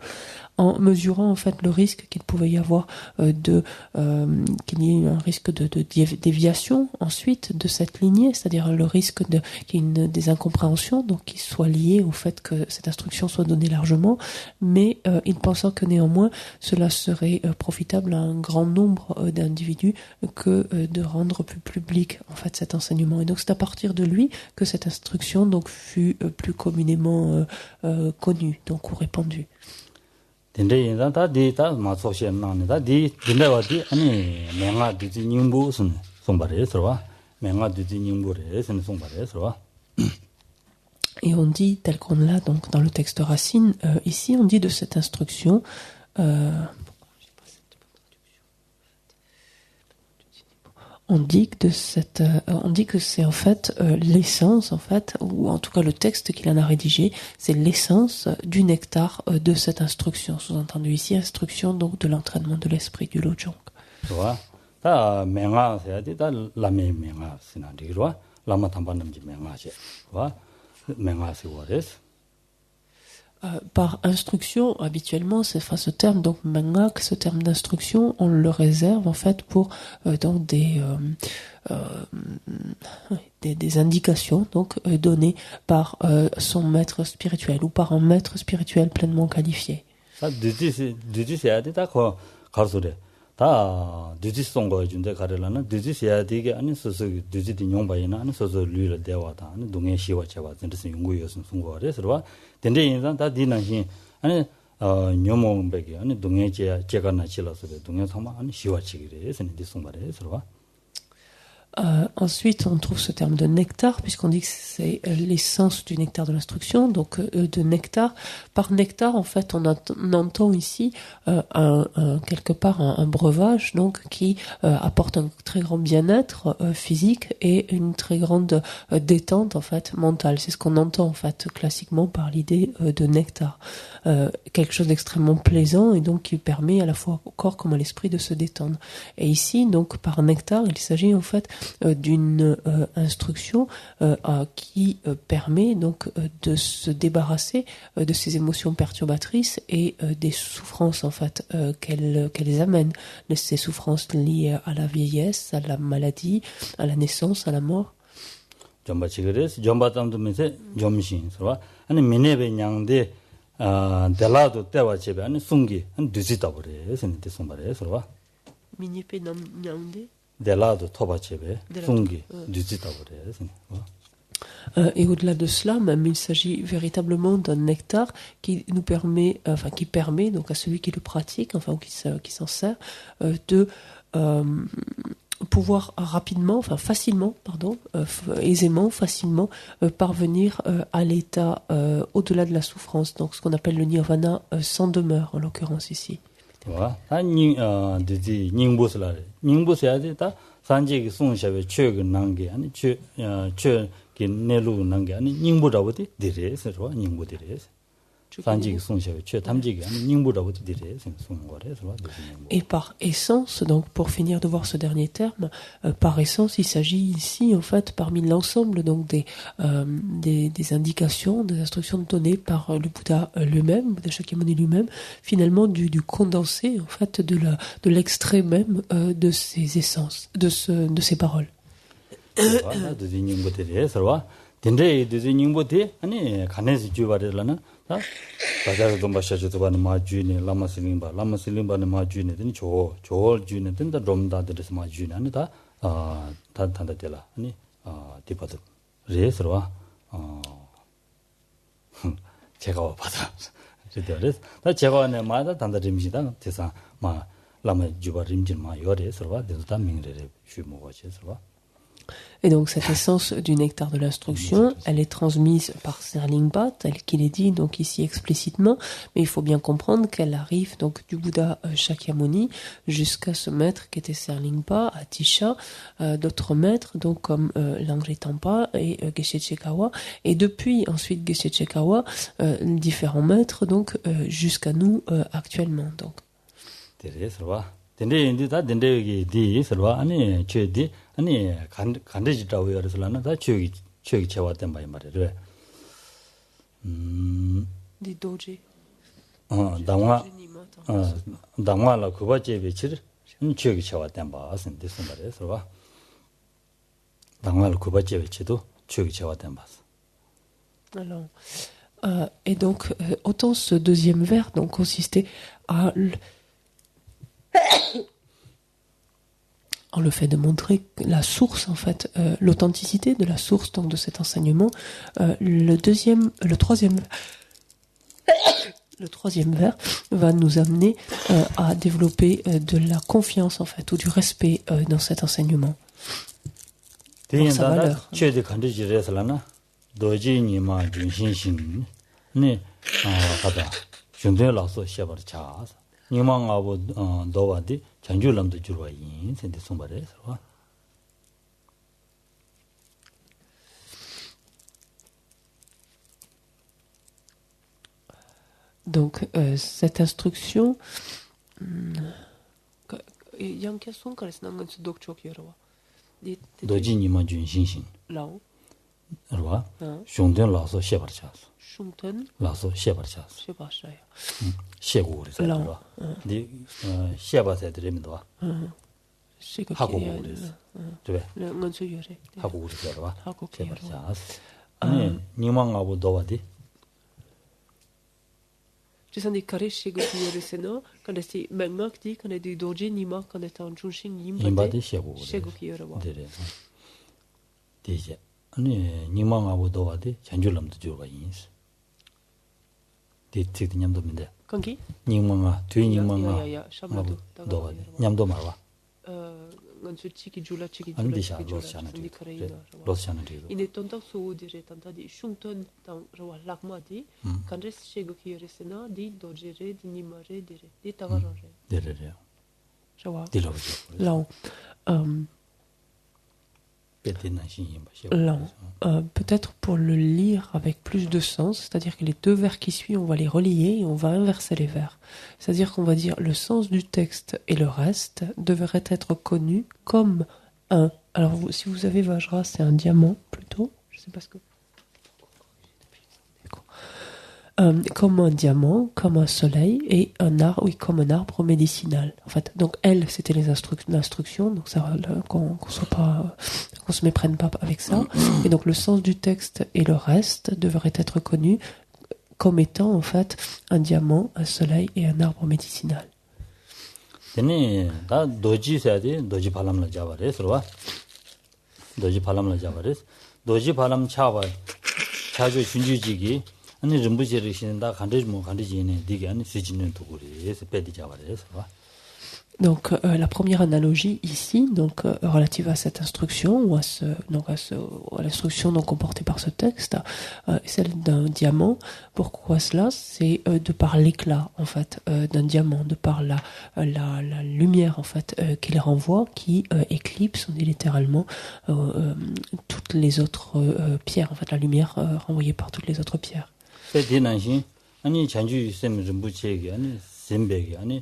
en mesurant en fait le risque qu'il pouvait y avoir qu'il y ait un risque de déviation ensuite de cette lignée, c'est-à-dire le risque qu'il y ait des incompréhensions donc qui soient liées au fait que cette instruction soit donnée largement, mais il pensant que néanmoins cela serait profitable à un grand nombre d'individus que de rendre plus public en fait cet enseignement. Et donc c'est à partir de lui que cette instruction donc fut plus communément connue donc ou répandue. 덴데인다 다 디다 마소시엔나네 다 디 덴데와디 아니 맹아 디지 닝부슨 송바레서와 맹아 디지 닝부레 송바레서와 Et on dit, tel qu'on l'a donc dans le texte racine, ici on dit de cette instruction, on dit que c'est en fait l'essence en fait, ou en tout cas le texte qu'il en a rédigé, c'est l'essence du nectar de cette instruction. Sous-entendu ici, instruction donc de l'entraînement de l'esprit du Lojong. 다 맹아 해야지 다 라메 맹아 시나디로와 라마 담반남지 맹아시 와 맹아시 워레스 Par instruction, habituellement, ce terme, donc mangak, ce terme d'instruction, on le réserve en fait pour donc des indications donc données par son maître spirituel ou par un maître spirituel pleinement qualifié. 다 디지송 거 준데 가려라는 디지해야 되게 아니 소소 디지디 용바이나 아니 소소 류를 대화다 아니 동해 시와 제와 진짜 연구여선 송거래서 된데 인상 다 디나신 아니 녀몽백이 아니 동해 제가 나치라서 동해 상마 아니 시와 치기래 선디 송바래서 Ensuite, on trouve ce terme de nectar, puisqu'on dit que c'est l'essence du nectar de l'instruction, donc de nectar. Par nectar, en fait, on entend ici quelque part un breuvage, donc qui apporte un très grand bien-être physique et une très grande détente, en fait, mentale. C'est ce qu'on entend, en fait, classiquement par l'idée de nectar. Quelque chose d'extrêmement plaisant et donc qui permet à la fois au corps comme à l'esprit de se détendre. Et ici, donc, par nectar, il s'agit en fait d'une instruction qui permet donc de se débarrasser de ces émotions perturbatrices et des souffrances en fait qu'elles amènent, ces souffrances liées à la vieillesse, à la maladie, à la naissance, à la mort. 점바 치그레스 점바 담도 메세 점신 서와 아니 미네베 냥데 델라도 때와 집에 아니 숭기 한 뒤지다 버려 선데 송바래 서와 Minipe Nyangde. 델라도 토바 집에 숭기 뒤지다 버려 선 Et au-delà de cela, même il s'agit véritablement d'un nectar qui nous permet, qui permet donc à celui qui le pratique, enfin ou qui s'en sert, de pouvoir rapidement, facilement, aisément, facilement parvenir à l'état au-delà de la souffrance, donc ce qu'on appelle le nirvana sans demeure en l'occurrence ici. 와 아니 되지 닝보스라 닝보스야지 다 산지기 송샤베 최근 난게 아니 최 내루 난게 아니 닝보라고디 디레스 로 닝보디레스 산지기 송샤베 최 탐지기 아니 닝보라고디 디레스 송거래서 Et par essence, donc pour finir de voir ce dernier terme, par essence, il s'agit ici en fait parmi l'ensemble donc des indications, des instructions données par le Bouddha lui-même, Bouddha Shakyamuni lui-même, finalement du condensé en fait de l'extrait même de ces essences, de ces paroles. 되지 닝보디레서 와 딘데 되지 닝보디 아니 간에서 주바래라나 바자도 좀 마셔도 바는 마주네 라마슬림바는 마주네 되니 조 주네 된다 롬다들에서 마주네 아니다 단단다텔라 아니 디바도 레스로와 제가 받아 그래서 다 제가네 마다 단다림시다 대사 마 라마 주바림진 마 요레스로와 대다 민레레 주모가체스로와. Et donc cette essence du nectar de l'instruction, elle est transmise par Serlingpa, tel qu'il est dit donc ici explicitement, mais il faut bien comprendre qu'elle arrive donc du Bouddha Shakyamuni jusqu'à ce maître qui était Serlingpa, Atisha, d'autres maîtres donc comme Langri Tampa et Geshe Chekawa, et depuis ensuite Geshe Chekawa, différents maîtres donc jusqu'à nous actuellement donc. 근데 인디다 된대기 디 설와 아니 최디 아니 간데지다고 여러슬라나 다 최기 채왔단 말이야. 디 도지. 당화라 그거제 배치를 최기 채왔단 바 선데서 말이야. 설와 당화라 그거제 배치도 최기 채왔단 바. Alors et donc autant ce deuxième vers donc consistait à en le fait de montrer la source en fait, l'authenticité de la source donc de cet enseignement. Le troisième vers va nous amener à développer de la confiance en fait ou du respect dans cet enseignement. Pour sa valeur. 니망하고 너와디 전주람도 주로 인 센데 송바래서 Donc cette instruction 양캐송 그랬는 건 독촉 여러와 도지니만 준신신 라오 알와 숑된 라서 셰버차스 숑된 라서 셰버차스 셰바샤야 셰고 그래서 네 셰바세 드리면도 하고 그래서 네 먼저 요래 하고 그래서 와 하고 셰버차스 아니 니망하고 너와디 지산이 카레시 고기요레세노 간데시 맹막디 간데디 도지 니마 간데타 준신 임바디 셰고 셰고기요라와 네 되게 아니 니망하고 너와디 전줄람도 주가 인스 디티드 냠도인데 kanki 니망아 뒤 니망아 야야야 샤마도 너와디 냠도 말와 ngansu chiki jula 안디샤 로샤나 리도 ine tonta so dire tanta di shungton tang rawa lakma di kanres shego kiyoresena di dojere di nimare dire di tagarore 데레레 jawa 디로죠 là peut-être pour le lire avec plus de sens, c'est-à-dire que les deux vers qui suivent, on va les relier et on va inverser les vers. C'est-à-dire qu'on va dire le sens du texte et le reste devraient être connus comme un. Alors si vous avez Vajra, c'est un diamant plutôt. Je sais pas ce que. Comme un diamant, comme un soleil et un arbre, oui, comme un arbre médicinal. En fait, donc elle, c'était l'instruction, donc ça, qu'on se méprenne pas avec ça. Et donc le sens du texte et le reste devraient être connus comme étant en fait un diamant, un soleil et un arbre médicinal. Tene da doji sayade doji phalam la jaware sorwa doji phalam la jaware doji phalam chawa chajo shunjiji 아니 림부제를 신다 간데 뭐 간데지네 되게 아니 시진은 도구리에서 빼디 잡아래서 봐. Donc la première analogie ici, donc relative à cette instruction ou à l'instruction donc comportée par ce texte, est celle d'un diamant. Pourquoi cela? C'est de par l'éclat en fait d'un diamant, de par la lumière en fait qu'il renvoie, qui éclipse, on dit littéralement, toutes les autres pierres. En fait, la lumière renvoyée par toutes les autres pierres. 대단하신 아니 잔주 쌤 림부체기 아니 셈베기 아니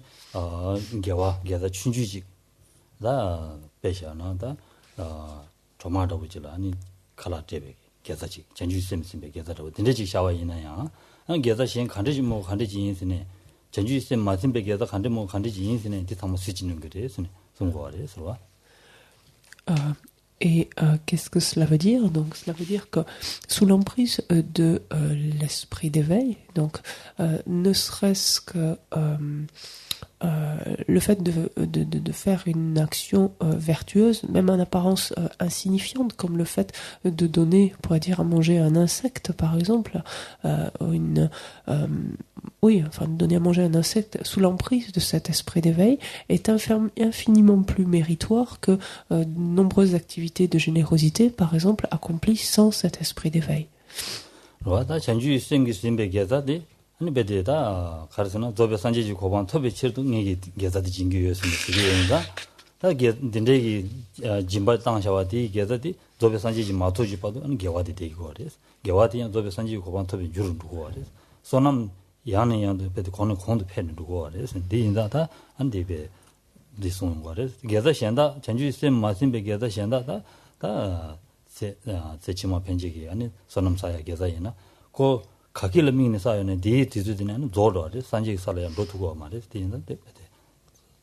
개다 춘주직 다 배샤나다 조마도 보지라 아니 칼라테베 개다지 잔주 쌤 셈베 개다도 된대지 샤와이나야 개다 신 간대지 뭐 간대지 인스네 잔주 쌤 마셈베 개다 간대 뭐 간대지 인스네 뒤타모 쓰지는 거래서 송고하래서 Et qu'est-ce que cela veut dire? Donc cela veut dire que sous l'emprise de l'esprit d'éveil, donc ne serait-ce que le fait de faire une action vertueuse, même en apparence insignifiante, comme le fait de donner, on pourrait dire, à manger à un insecte, par exemple, de donner à manger un insecte sous l'emprise de cet esprit d'éveil est infiniment plus méritoire que de nombreuses activités de générosité, par exemple, accomplies sans cet esprit d'éveil. 아니 베데다 가르스나 조베 산지지 고반 토베 치르도 녜기 게자디 진교였습니다. 그게인가 다게 딘데기 짐바 땅샤와디 게자디 조베 산지지 마토지 봐도 아니 게와디 되고 그래서 게와디야 조베 산지지 고반 토베 주르고 그래서 소남 야네 야도 베데 코는 콘도 패는 두고 그래서 디인다다 안디베 디송 그래서 게자 현다 전주 쌤 마심베 게자 현다다 다 세치마 편지기 아니 소남사야 게자이나 고 가길을 미는 사연에 디디즈디는 조로를 산지 살아야 로투고 말이지 되는데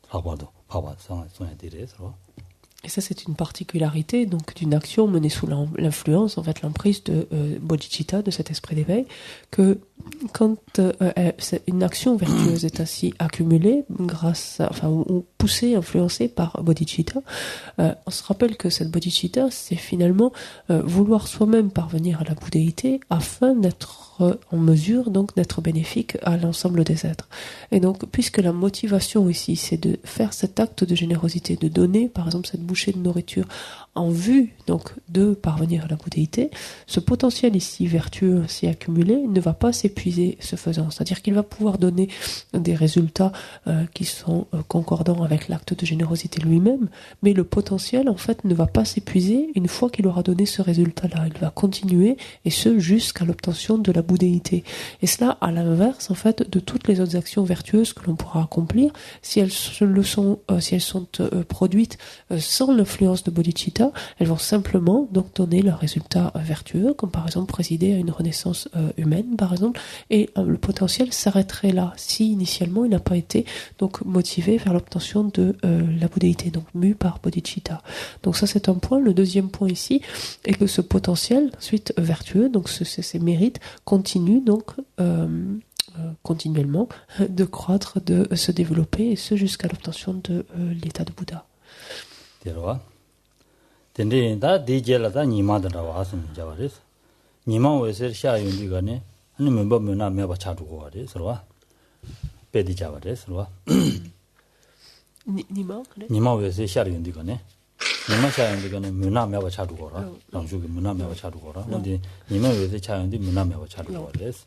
봐봐도 봐봐 상황에 대해서. Et ça, c'est une particularité donc d'une action menée sous l'influence, en fait, l'emprise de bodhicitta, de cet esprit d'éveil, que quand une action vertueuse est ainsi accumulée ou poussée, influencée par bodhicitta, on se rappelle que cette bodhicitta, c'est finalement vouloir soi-même parvenir à la bouddhéité afin d'être en mesure donc d'être bénéfique à l'ensemble des êtres. Et donc, puisque la motivation ici, c'est de faire cet acte de générosité, de donner, par exemple, cette bouchée de nourriture en vue donc de parvenir à la bouddhéité, ce potentiel ici vertueux ainsi accumulé ne va pas s'épuiser ce faisant. C'est-à-dire qu'il va pouvoir donner des résultats qui sont concordants avec l'acte de générosité lui-même, mais le potentiel en fait ne va pas s'épuiser une fois qu'il aura donné ce résultat-là. Il va continuer, et ce jusqu'à l'obtention de la bouddhéité. Et cela à l'inverse en fait de toutes les autres actions vertueuses que l'on pourra accomplir si elles sont produites sans l'influence de bodhicitta. Elles vont simplement donc donner leurs résultats vertueux, comme par exemple présider à une renaissance humaine par exemple, et le potentiel s'arrêterait là si initialement il n'a pas été donc motivé vers l'obtention de la bouddhéité, donc mu par bodhicitta. Donc ça c'est un point. Le deuxième point ici est que ce potentiel ensuite vertueux, donc ces mérites continuent donc continuellement de croître, de se développer, et ce jusqu'à l'obtention de l'état de Bouddha. 근데 다 디젤라다 니마더라 와서 자와레스 니마 외서 샤윤디가네 아니 멤버면나 매바 차두고 와레 서와 베디 자와레스 서와 니마 외서 샤윤디가네 니마 샤윤디가네 면나 매바 차두고라 당주기 면나 매바 차두고라 근데 니마 외서 샤윤디 면나 매바 차두고 와레스.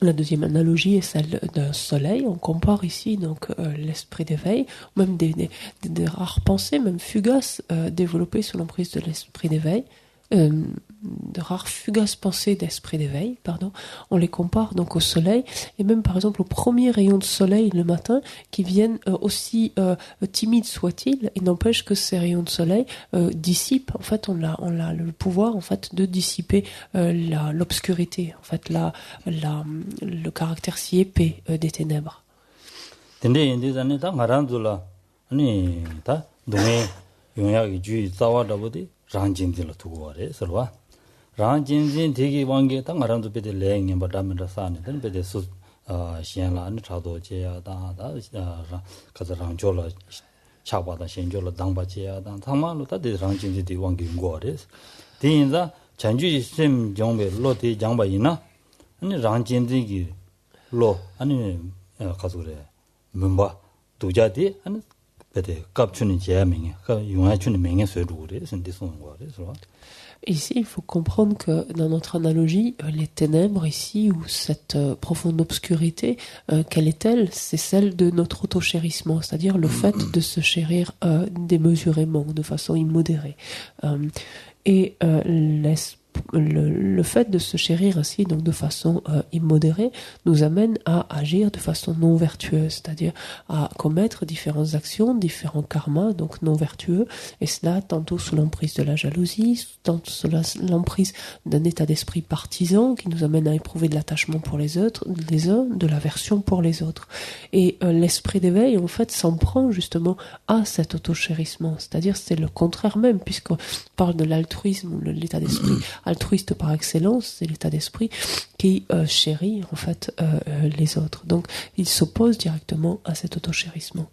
La deuxième analogie est celle d'un soleil. On compare ici donc l'esprit d'éveil, même des rares pensées, même fugaces, développées sous l'emprise de l'esprit d'éveil, de rares fugaces pensées d'esprit d'éveil, pardon, on les compare donc au soleil, et même par exemple aux premiers rayons de soleil le matin qui viennent aussi timides soient-ils, et n'empêche que ces rayons de soleil dissipent, en fait on a le pouvoir en fait de dissiper l'obscurité, en fait le caractère si épais des ténèbres. 아니 다 동에 용약이 주의 싸워다보디 랑진들로 두고 와래 서로와 랑진진 되게 왕게 땅 알아도 베데 랭이 바다면서 사는 된 베데 수 시엔라는 차도제야다 가서 랑졸라 차바다 신졸라 당바제야다 상만로 다데 랑진지 왕게 용거래 대인자 전주 시스템 정배 로티 장바이나 아니 랑진지기 로 아니 가서 그래 문바 도자디 아니 Ici, il faut comprendre que dans notre analogie, les ténèbres ici, ou cette profonde obscurité, quelle est-elle? C'est celle de notre autochérissement, c'est-à-dire le fait de se chérir démesurément, de façon immodérée. Et le fait de se chérir ainsi, donc de façon immodérée, nous amène à agir de façon non vertueuse, c'est-à-dire à commettre différentes actions, différents karmas, donc non vertueux, et cela tantôt sous l'emprise de la jalousie, tantôt sous l'emprise d'un état d'esprit partisan qui nous amène à éprouver de l'attachement pour les autres, les uns, de l'aversion pour les autres. Et l'esprit d'éveil, en fait, s'en prend justement à cet autochérissement, c'est-à-dire c'est le contraire même, puisqu'on parle de l'altruisme ou l'état d'esprit altruiste par excellence, c'est l'état d'esprit qui chérit en fait les autres. Donc il s'oppose directement à cet autochérissement.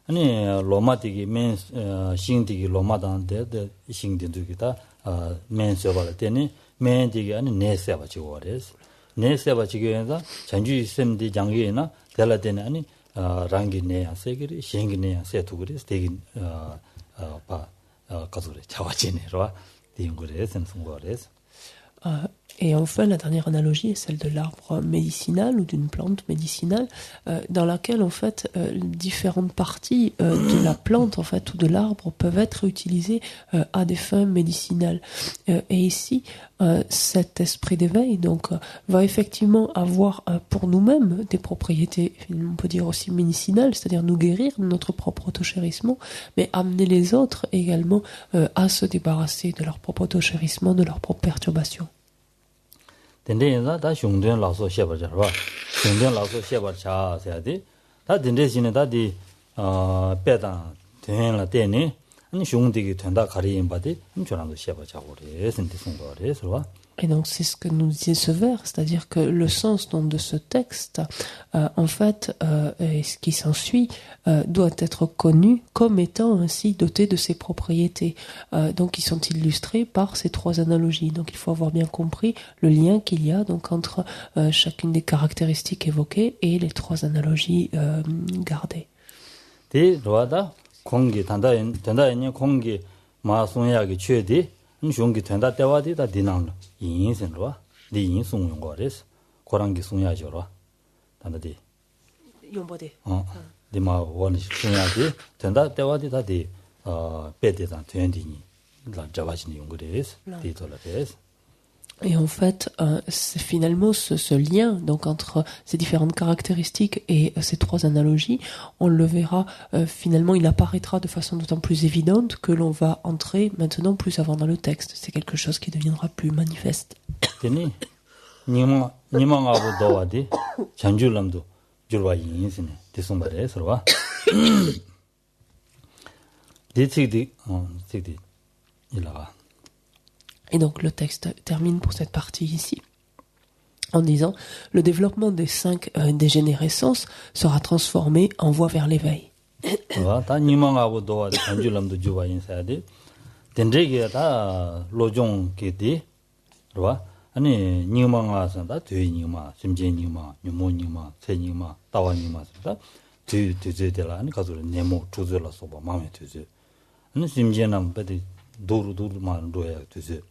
아니 로마티기 맨 신디기 로마단데 신디두기다 맨서발 때니 맨디기 아니 네세바 지고레스 네세바 지고에서 전주 셈디 장기에나 될라데니 아니 랑기네야 세기리 신기네야 세투그리스 되기 바 가서래 자와지네로 디응고레스 승고레스 Et enfin, la dernière analogie est celle de l'arbre médicinal ou d'une plante médicinale, dans laquelle en fait différentes parties de la plante en fait ou de l'arbre peuvent être utilisées à des fins médicinales. Et ici, cet esprit d'éveil donc va effectivement avoir pour nous-mêmes des propriétés, on peut dire aussi médicinales, c'est-à-dire nous guérir de notre propre autochérissement, mais amener les autres également à se débarrasser de leur propre autochérissement, de leur propre perturbation. 덴데나 다 흉된 라서 셔버져 봐. 흉된 라서 셔버자 해야지. 다 덴데시네 다디 빼다 된라 때니 아니 흉되게 된다 가리인 바디 저랑도 셔버자고 그래. 선데 송거래 봐. Et donc c'est ce que nous disait ce vers, c'est-à-dire que le sens donc de ce texte, en fait, et ce qui s'ensuit, doit être connu comme étant ainsi doté de ses propriétés. Donc ils sont illustrés par ces trois analogies. Donc il faut avoir bien compris le lien qu'il y a donc entre chacune des caractéristiques évoquées et les trois analogies gardées. 대 로아다 공기 단다인 공기 마송야기 최대 흉기 된다 때와디다 디나는 인생로와 리인 송용 거레스 고랑기 송야죠로 단다디 용보데 디마 원이 송야디 된다 때와디다 디 베데다 된디니 라 자바진이 용거레스 디돌레스. Et en fait, c'est finalement ce lien donc entre ces différentes caractéristiques et ces trois analogies, on le verra finalement, il apparaîtra de façon d'autant plus évidente que l'on va entrer maintenant plus avant dans le texte. C'est quelque chose qui deviendra plus manifeste. Teni 니망하고 도와디 전줄람도 줄와 인스네 대송바레 서와 디치디 디치디 일라가. Et donc le texte termine pour cette partie ici en disant le développement des 5 dégénérescences sera transformé en voie vers l'éveil. 다 니망하고도 단줄람도 주와 인사야데 덴제게 다 로종게디 로 아니 니망아서다 되니마 심제니마 뉴모니마 세니마 따와니마다 되되되라 아니 가서 네모 조절라서 봐 마음에 드지 아니 심지어는 베디 도루도루만 로야 되지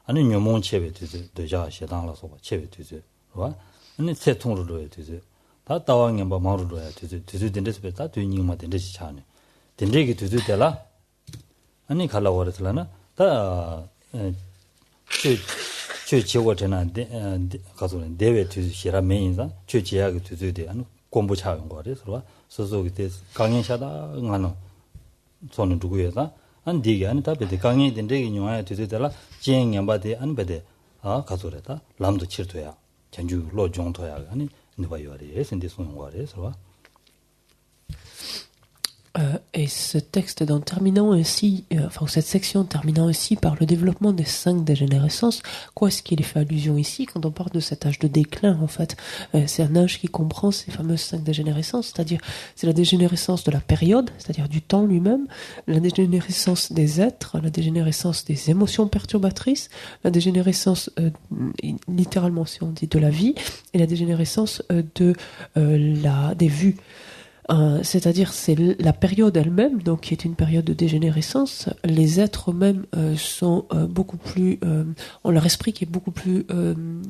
아니 녀몬 체베 되지 되자 시당라서 체베 되지 와 아니 세통으로 로야 되지 다 따왕에 뭐 마루 로야 되지 되지 된데서 다 되니만 된데시 차네 된데기 되지 되라 아니 갈라워르슬라나 다 저 지역어잖아 가서는 대외 되지 시라 메인사 저 지역이 되지 아니 공부 차원 거래서 소속이 돼 강연샤다 응하는 손은 누구에다 안 되게 아니 답에 강의 된데 인용해야 되더라 지행연바데 안 베데 가서래다 람도 칠도야 전주 로종도야 아니 누가요래 선데 손은 거래서 Et ce texte terminant ainsi, cette section terminant ainsi par le développement des 5 dégénérescences, quoi est-ce qu'il est fait allusion ici quand on parle de cet âge de déclin en fait c'est un âge qui comprend ces fameuses 5 dégénérescences, c'est-à-dire c'est la dégénérescence de la période, c'est-à-dire du temps lui-même, la dégénérescence des êtres, la dégénérescence des émotions perturbatrices, la dégénérescence littéralement si on dit de la vie, et la dégénérescence des vues. C'est-à-dire c'est la période elle-même, donc qui est une période de dégénérescence. Les êtres eux-mêmes sont beaucoup plus, ont leur esprit qui est beaucoup plus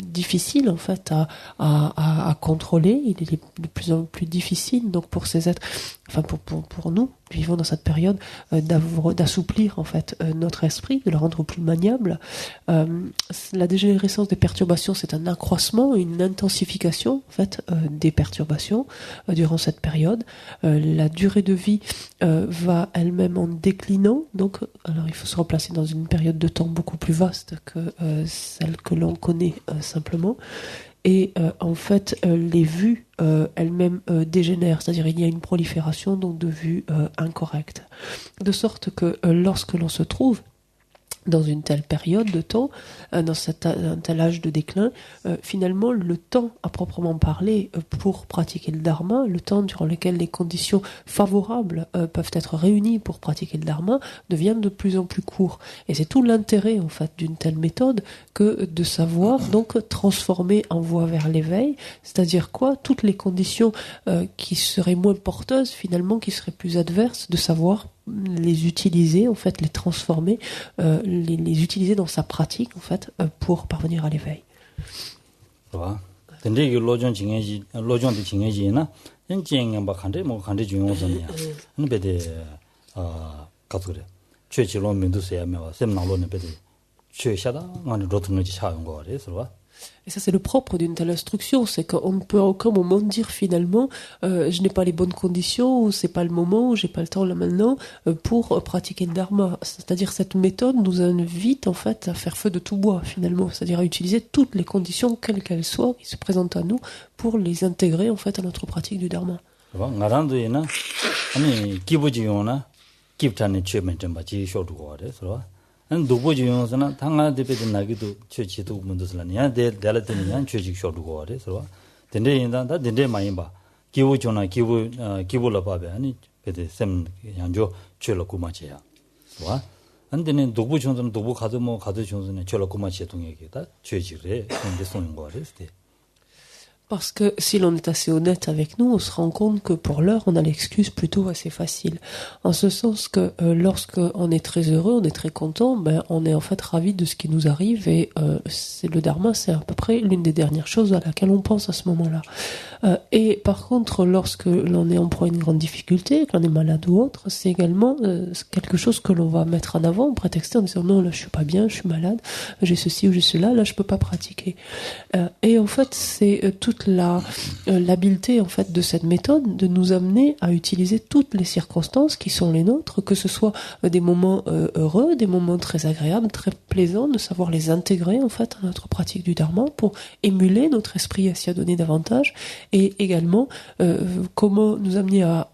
difficile en fait à contrôler. Il est de plus en plus difficile donc pour ces êtres, enfin pour nous vivons dans cette période d'assouplir en fait notre esprit, de le rendre plus maniable. La dégénérescence des perturbations, c'est un accroissement, une intensification en fait des perturbations durant cette période. La durée de vie va elle-même en déclinant, donc alors il faut se replacer dans une période de temps beaucoup plus vaste que celle que l'on connaît simplement. Et en fait, les vues elles-mêmes dégénèrent, c'est-à-dire il y a une prolifération donc de vues incorrectes, de sorte que lorsque l'on se trouve dans une telle période de temps, dans un tel âge de déclin, finalement le temps à proprement parler pour pratiquer le dharma, le temps durant lequel les conditions favorables peuvent être réunies pour pratiquer le dharma, devient de plus en plus court. Et c'est tout l'intérêt en fait d'une telle méthode que de savoir donc transformer en voie vers l'éveil, c'est-à-dire quoi, toutes les conditions qui seraient moins porteuses finalement, qui seraient plus adverses, de savoir les utiliser en fait, les transformer, les utiliser dans sa pratique en fait pour parvenir à l'éveil. Et ça, c'est le propre d'une telle instruction, c'est qu'on ne peut à aucun moment dire finalement je n'ai pas les bonnes conditions, ou c'est pas le moment, ou j'ai pas le temps là maintenant pour pratiquer le dharma. C'est-à-dire cette méthode nous invite en fait à faire feu de tout bois finalement, c'est-à-dire à utiliser toutes les conditions, quelles qu'elles soient, qui se présentent à nous, pour les intégrer en fait à notre pratique du dharma. 한 도보지용서나 당가대베도 나기도 최치도 문도슬라니야 대달한테는 최직 쇼르고 그래서 된대인다 된대 많이 봐 기부조나 기부라 봐배 아니 베데 샘 양조 최럭고마지야 와 안데는 도보지용서는 도보 가도 뭐 가도 지용서는 최럭고마지 동역이다 최직래 근데 쏘는 거 그랬을 때 Parce que si l'on est assez honnête avec nous, on se rend compte que pour l'heure, on a l'excuse plutôt assez facile. En ce sens que lorsque on est très heureux, on est très content, ben on est en fait ravi de ce qui nous arrive et c'est le dharma, c'est à peu près l'une des dernières choses à laquelle on pense à ce moment-là. Et par contre, lorsque l'on est en proie à une grande difficulté, que l'on est malade ou autre, c'est également quelque chose que l'on va mettre en avant, prétexter en disant non, là je suis pas bien, je suis malade, j'ai ceci ou j'ai cela, là je peux pas pratiquer. Et en fait, c'est toute l'habileté en fait de cette méthode de nous amener à utiliser toutes les circonstances qui sont les nôtres, que ce soit des moments heureux, des moments très agréables, très plaisants, de savoir les intégrer en fait à notre pratique du dharma pour émuler notre esprit à s'y adonner davantage, et également comment nous amener à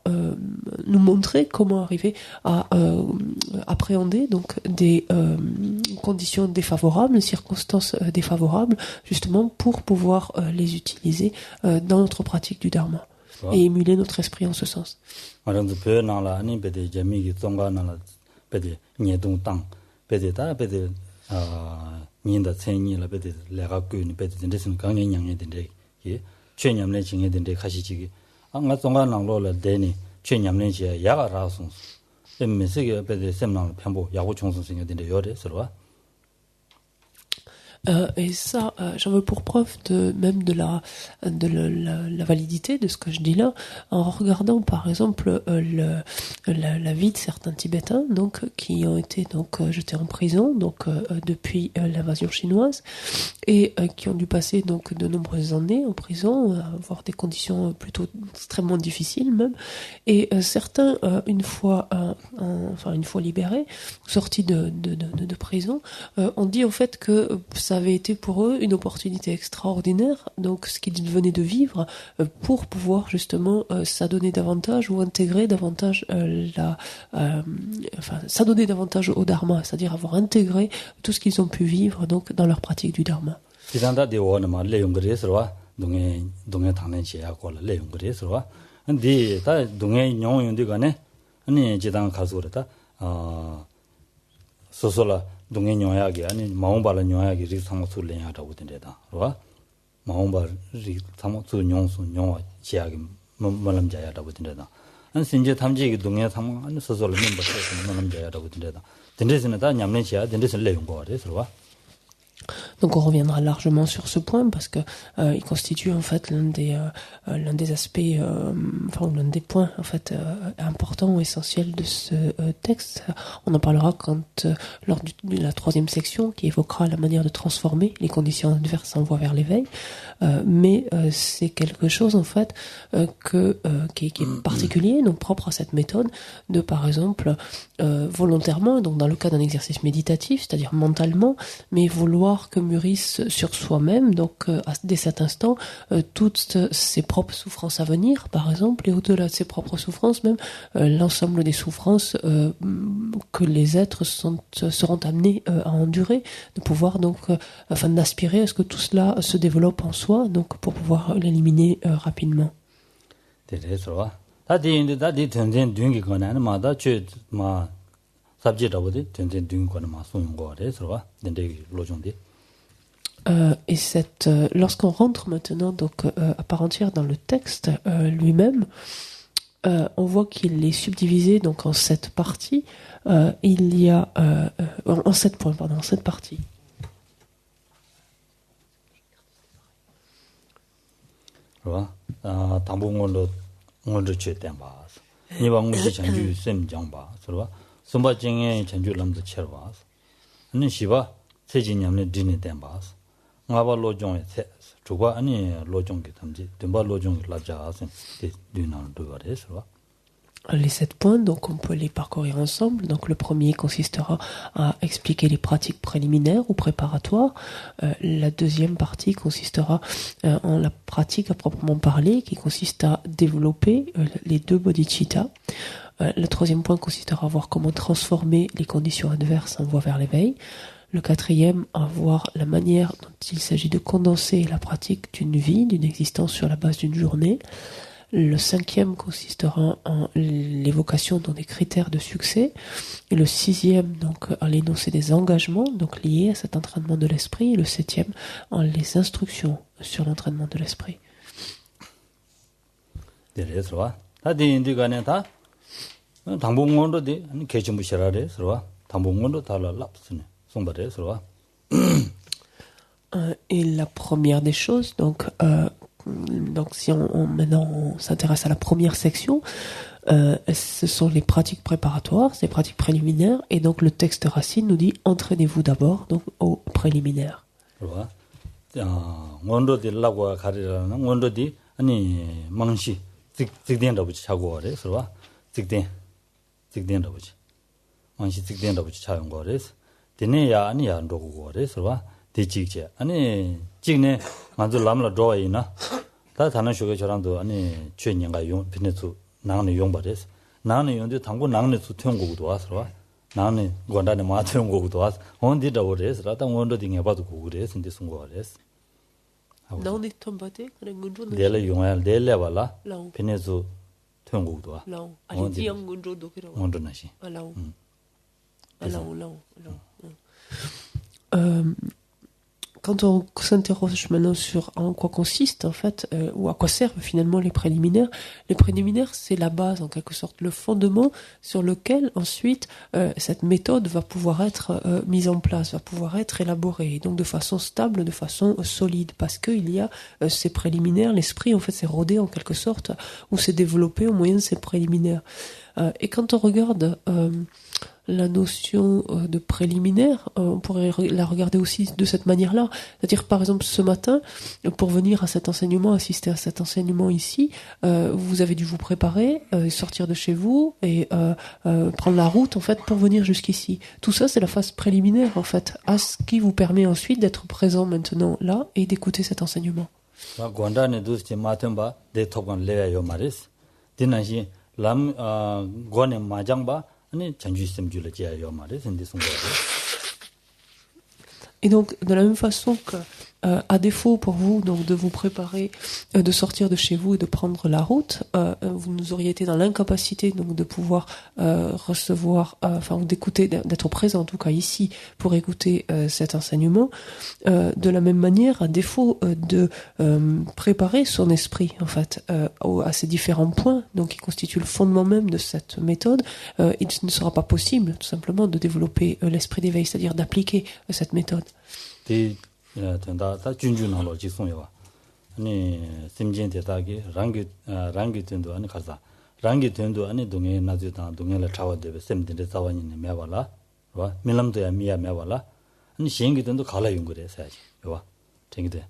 nous montrer comment arriver à appréhender donc des conditions défavorables, circonstances défavorables, justement pour pouvoir les utiliser dans notre pratique du dharma et émuler notre esprit en ce sens. 메시게 베데 셈랑 편보 야구 총선 생겼는데 요래 서로와. Et ça, j'en veux pour preuve même de la validité de ce que je dis là, en regardant par exemple la vie de certains Tibétains, donc qui ont été donc jetés en prison, donc depuis l'invasion chinoise, et qui ont dû passer donc de nombreuses années en prison, avoir des conditions plutôt extrêmement difficiles même, et certains une fois libérés, sortis de prison, ont dit en fait que ça avait été pour eux une opportunité extraordinaire, donc ce qu'ils venaient de vivre, pour pouvoir justement s'adonner davantage ou intégrer davantage s'adonner davantage au Dharma, c'est-à-dire avoir intégré tout ce qu'ils ont pu vivre donc dans leur pratique du Dharma. 동해 녀야게 아니 마음발라 녀야게 리 상모수 렌야라고 된대다. 그러와 마음발 리 상모수 녀수 녀와 지야게 말람자야라고 된대다. 안 신제 탐지기 동해 상모 안 소설 멤버스 말람자야라고 된대다. 된대스는 다 냠내 지야 된대스 레용 거 같아. 그러와 Donc on reviendra largement sur ce point parce que il constitue en fait l'un des aspects, l'un des points en fait importants ou essentiels de ce texte. On en parlera lors de la troisième section qui évoquera la manière de transformer les conditions adverses en voie vers l'éveil. Mais c'est quelque chose en fait qui est particulier, donc propre à cette méthode de par exemple volontairement, donc dans le cas d'un exercice méditatif, c'est-à-dire mentalement, mais vouloir que mûrissent sur soi-même, donc dès cet instant, toutes ses propres souffrances à venir, par exemple, et au-delà de ses propres souffrances, même l'ensemble des souffrances que les êtres seront amenés à endurer, de pouvoir donc, d'aspirer à ce que tout cela se développe en soi, donc pour pouvoir l'éliminer rapidement. Et lorsqu'on rentre maintenant donc à part entière dans le texte lui-même, on voit qu'il est subdivisé donc en 7 parties. Il y a en 7 points, en 7 parties. Les 7 points, donc on peut les parcourir ensemble. Donc le premier consistera à expliquer les pratiques préliminaires ou préparatoires. La deuxième partie consistera en la pratique à proprement parler, qui consiste à développer les 2 bodhicitta. Le troisième point consistera à voir comment transformer les conditions adverses en voie vers l'éveil. Le quatrième, à voir la manière dont il s'agit de condenser la pratique d'une vie, d'une existence sur la base d'une journée. Le 5e consistera en l'évocation des critères de succès. Et le 6e, donc, en l'énoncé des engagements, donc liés à cet entraînement de l'esprit. Et le 7e, en les instructions sur l'entraînement de l'esprit. Et la première des choses, donc si maintenant on s'intéresse à la première section, ce sont les pratiques préparatoires, ces pratiques préliminaires, et donc le texte racine nous dit entraînez-vous d'abord donc aux préliminaires. 대직제 아니 직내 만들 남라 dro이나 다 다른 쇼게 저랑도 아니 최년가 용 비네수 나는 용바레스 나는 용데 당고 나는 수 태용고도 와서 나는 권단에 마 태용고도 와서 언디다 오레스 라다 원도 딩에 봐도 고그레스 근데 송고레스 나는 톰바데 그런 군조 내래 용할 내래발라 비네수 태용고도 와 아니 지영 군조도 그러 원도나시 알라우 quand on s'interroge maintenant sur en quoi consiste en fait ou à quoi servent finalement les préliminaires c'est la base en quelque sorte, le fondement sur lequel ensuite cette méthode va pouvoir être mise en place, va pouvoir être élaborée, et donc de façon stable, de façon solide, parce qu'il y a ces préliminaires, l'esprit en fait s'est rodé en quelque sorte ou s'est développé au moyen de ces préliminaires. Et quand on regarde la notion de préliminaire, on pourrait la regarder aussi de cette manière-là. C'est-à-dire, par exemple, ce matin, pour venir à cet enseignement, assister à cet enseignement ici, vous avez dû vous préparer, sortir de chez vous et prendre la route, en fait, pour venir jusqu'ici. Tout ça, c'est la phase préliminaire, en fait, à ce qui vous permet ensuite d'être présent maintenant là et d'écouter cet enseignement. Et donc, de la même façon que, à défaut pour vous donc de vous préparer, de sortir de chez vous et de prendre la route, vous nous auriez été dans l'incapacité donc de pouvoir recevoir, enfin d'écouter, d'être présent en tout cas ici pour écouter cet enseignement. De la même manière, à défaut de préparer son esprit en fait à ces différents points, donc qui constituent le fondement même de cette méthode, il ne sera pas possible tout simplement de développer l'esprit d'éveil, c'est-à-dire d'appliquer cette méthode. 다 준준하로 지송해와 아니 심진 대다게 랑기 된도 아니 가자 랑기 된도 아니 동에 나주다 동에를 차와되베 셈데 자원이네 매발라 와 밀람도야 미야 매발라 아니 신기 된도 갈아 용거래 사야지 와 챙기대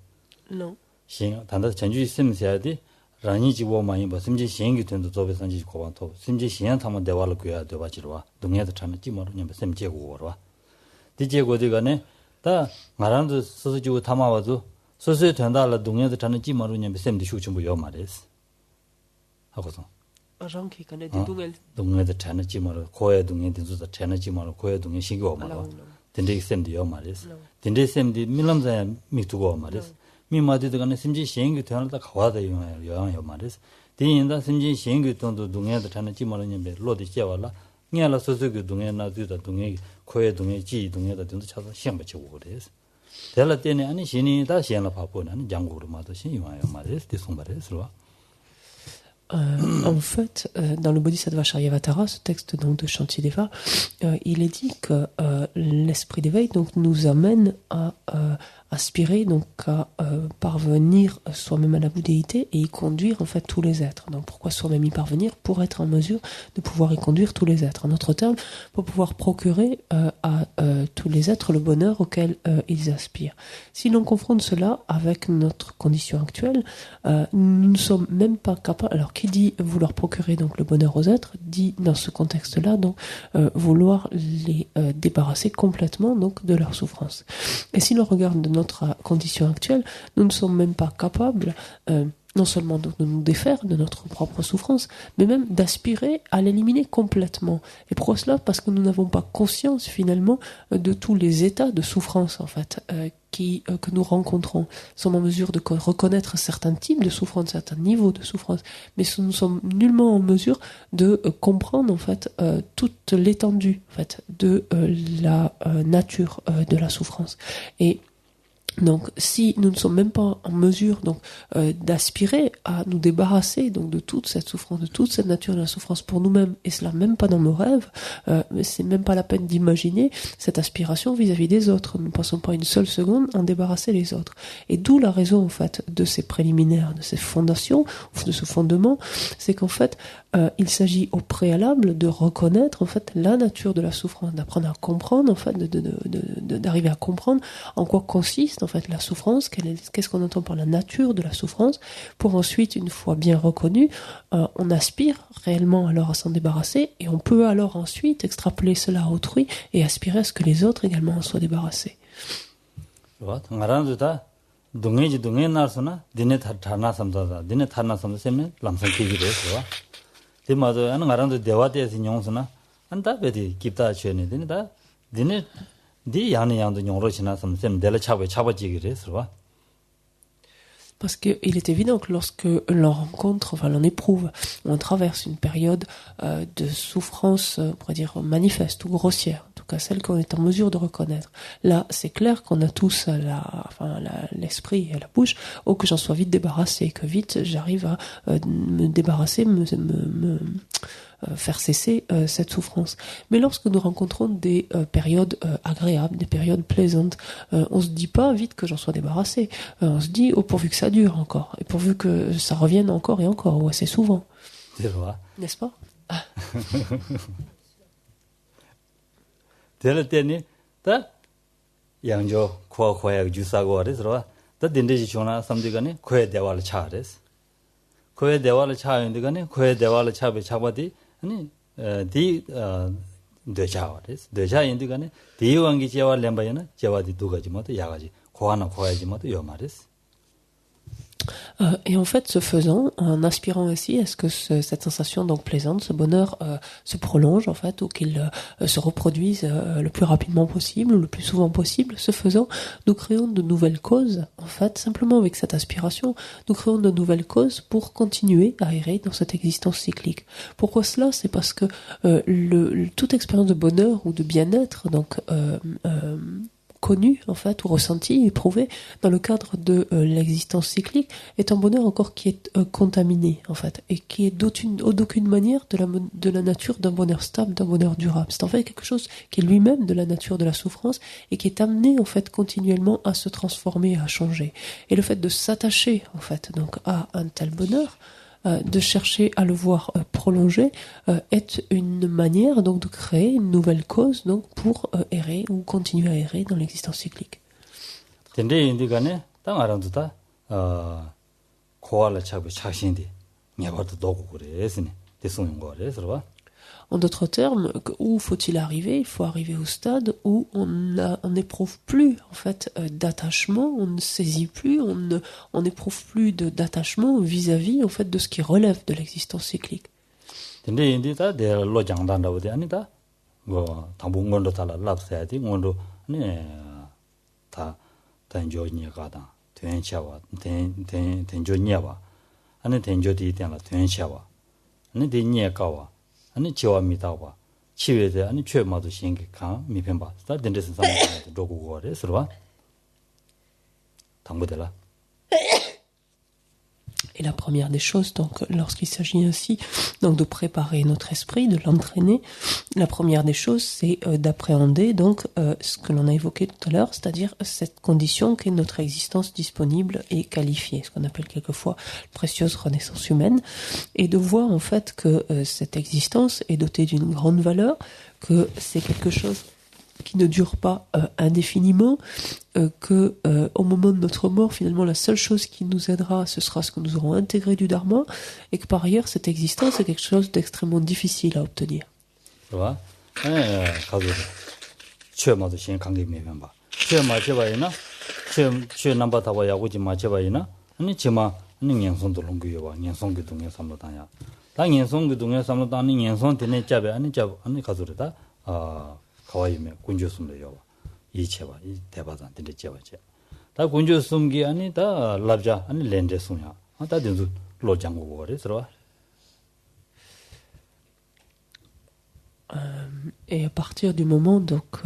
no 신 단다 전주 셈세야디 라니 지고 많이 봐 심지 신기 된도 조베산지 고반토 심지 신한 타면 대화를 그야 되바지로 동에도 참지 뭐로 님 셈제고 와 디제고디가네 다 말한도 소소지고 담아와도 소소에 된다라 동네도 자는 찌마루냐 셈도 쇼침부 요 말이스 하고서 아랑키 간에 동네 동네도 자는 찌마루 고에 동네도 자는 찌마루 고에 동네 신고 말아 된데 셈도 요 말이스 된데 셈도 밀람자야 미두고 말이스 미마디도 간에 심지 시행이 되는다 가와다 요요 말이스 대인다 심지 시행이 돈도 동네도 자는 찌마루냐 로디 째와라 냐라 소소그 동네 나두다 동네 코에 동네 지 동네다 된도 찾아 시험 붙이고 그래서 될 때는 아니 신이 다 시행을 바꾸는 장고로 마도 신이 와요 말이스 대송발에서 En fait, dans le Bodhisattva Charyavatara, ce texte donc de Shantideva, il est dit que l'esprit d'éveil donc nous amène à aspirer donc à parvenir soi-même à la bouddhéité et y conduire en fait tous les êtres. Donc pourquoi soi-même y parvenir? Pour être en mesure de pouvoir y conduire tous les êtres. En d'autres termes, pour pouvoir procurer à tous les êtres le bonheur auquel ils aspirent. Si l'on confronte cela avec notre condition actuelle, nous ne sommes même pas capables. Alors qui dit vouloir procurer donc le bonheur aux êtres dit dans ce contexte-là donc vouloir les débarrasser complètement donc de leur souffrance. Et si l'on regarde de notre condition actuelle, nous ne sommes même pas capables non seulement de nous défaire de notre propre souffrance, mais même d'aspirer à l'éliminer complètement. Et pourquoi cela? Parce que nous n'avons pas conscience finalement de tous les états de souffrance en fait que nous rencontrons. Nous sommes en mesure de reconnaître certains types de souffrance, certains niveaux de souffrance, mais nous sommes nullement en mesure de comprendre en fait toute l'étendue en fait de la nature de la souffrance. Et donc, si nous ne sommes même pas en mesure donc d'aspirer à nous débarrasser donc de toute cette souffrance, de toute cette nature de la souffrance pour nous-mêmes, et cela même pas dans nos rêves, c'est même pas la peine d'imaginer cette aspiration vis-à-vis des autres. Nous ne pensons pas une seule seconde en débarrasser les autres. Et d'où la raison en fait de ces préliminaires, de ces fondations, de ce fondement, c'est qu'en fait il s'agit au préalable de reconnaître en fait la nature de la souffrance, d'apprendre à comprendre en fait, d'arriver à comprendre en quoi consiste en fait la souffrance, qu'est-ce qu'on entend par la nature de la souffrance, pour ensuite, une fois bien reconnu, on aspire réellement alors à s'en débarrasser, et on peut alors ensuite extrapoler cela à autrui et aspirer à ce que les autres également en soient débarrassés. Parce qu'il est évident que lorsque l'on rencontre, enfin l'on éprouve, on traverse une période de souffrance, on pourrait dire manifeste ou grossière, en tout qu'à celle qu'on est en mesure de reconnaître. Là, c'est clair qu'on a tous l'esprit et la bouche, que j'en sois vite débarrassé, que vite j'arrive à me débarrasser, faire cesser cette souffrance. Mais lorsque nous rencontrons des périodes agréables, des périodes plaisantes, on se dit pas vite que j'en sois débarrassé. On se dit pourvu que ça dure encore, et pourvu que ça revienne encore et encore, ou assez souvent. N'est-ce pas? 될 때니 다 양조 코코야 주사고 그래서 다 딘데지 존나 삼디가네 코에 대화를 차레스 코에 대화를 차인데가네 코에 대화를 차바디 아니 디 되자와레스 되자인데가네 디왕기 제와 렘바야나 제와디 두가지 모두 야가지 코하나 코야지 모두 요 말레스. Et en fait, ce faisant, en aspirant ainsi à ce que cette sensation donc plaisante, ce bonheur se prolonge en fait, ou qu'il se reproduise le plus rapidement possible, ou le plus souvent possible, ce faisant, nous créons de nouvelles causes, en fait, simplement avec cette aspiration, nous créons de nouvelles causes pour continuer à errer dans cette existence cyclique. Pourquoi cela? C'est parce que toute expérience de bonheur ou de bien-être, donc connu en fait ou ressenti, éprouvé dans le cadre de l'existence cyclique est un bonheur encore qui est contaminé en fait et qui est d'aucune manière de la nature d'un bonheur stable, d'un bonheur durable. C'est en fait quelque chose qui est lui-même de la nature de la souffrance et qui est amené en fait continuellement à se transformer, à changer. Et le fait de s'attacher en fait donc à un tel bonheur, de chercher à le voir prolonger, est une manière donc de créer une nouvelle cause donc pour errer ou continuer à errer dans l'existence cyclique. En d'autres termes, où faut-il arriver? Il faut arriver au stade où on n'éprouve plus en fait d'attachement, on ne saisit plus, on n'éprouve plus d'attachement vis-à-vis en fait de ce qui relève de l'existence cyclique. 아니 지와 미다와 치외대 아니 최마도 신기 강 미편바 다 덴데스 상황에 로고고래 서봐 당부되라. Et la première des choses, donc, lorsqu'il s'agit ainsi, donc, de préparer notre esprit, de l'entraîner, la première des choses, c'est d'appréhender, donc, ce que l'on a évoqué tout à l'heure, c'est-à-dire cette condition qu'est notre existence disponible et qualifiée, ce qu'on appelle quelquefois précieuse renaissance humaine, et de voir, en fait, que cette existence est dotée d'une grande valeur, que c'est quelque chose qui ne dure pas indéfiniment, que au moment de notre mort, finalement, la seule chose qui nous aidera, ce sera ce que nous aurons intégré du Dharma, et que par ailleurs, cette existence est quelque chose d'extrêmement difficile à obtenir. 가와이메 군주숨도 이체와 이 대바단 데 제와제 다 군주숨기 아니 다 랍자 아니 렌데숨야 다 된주 로장고 거래서 Et à partir du moment donc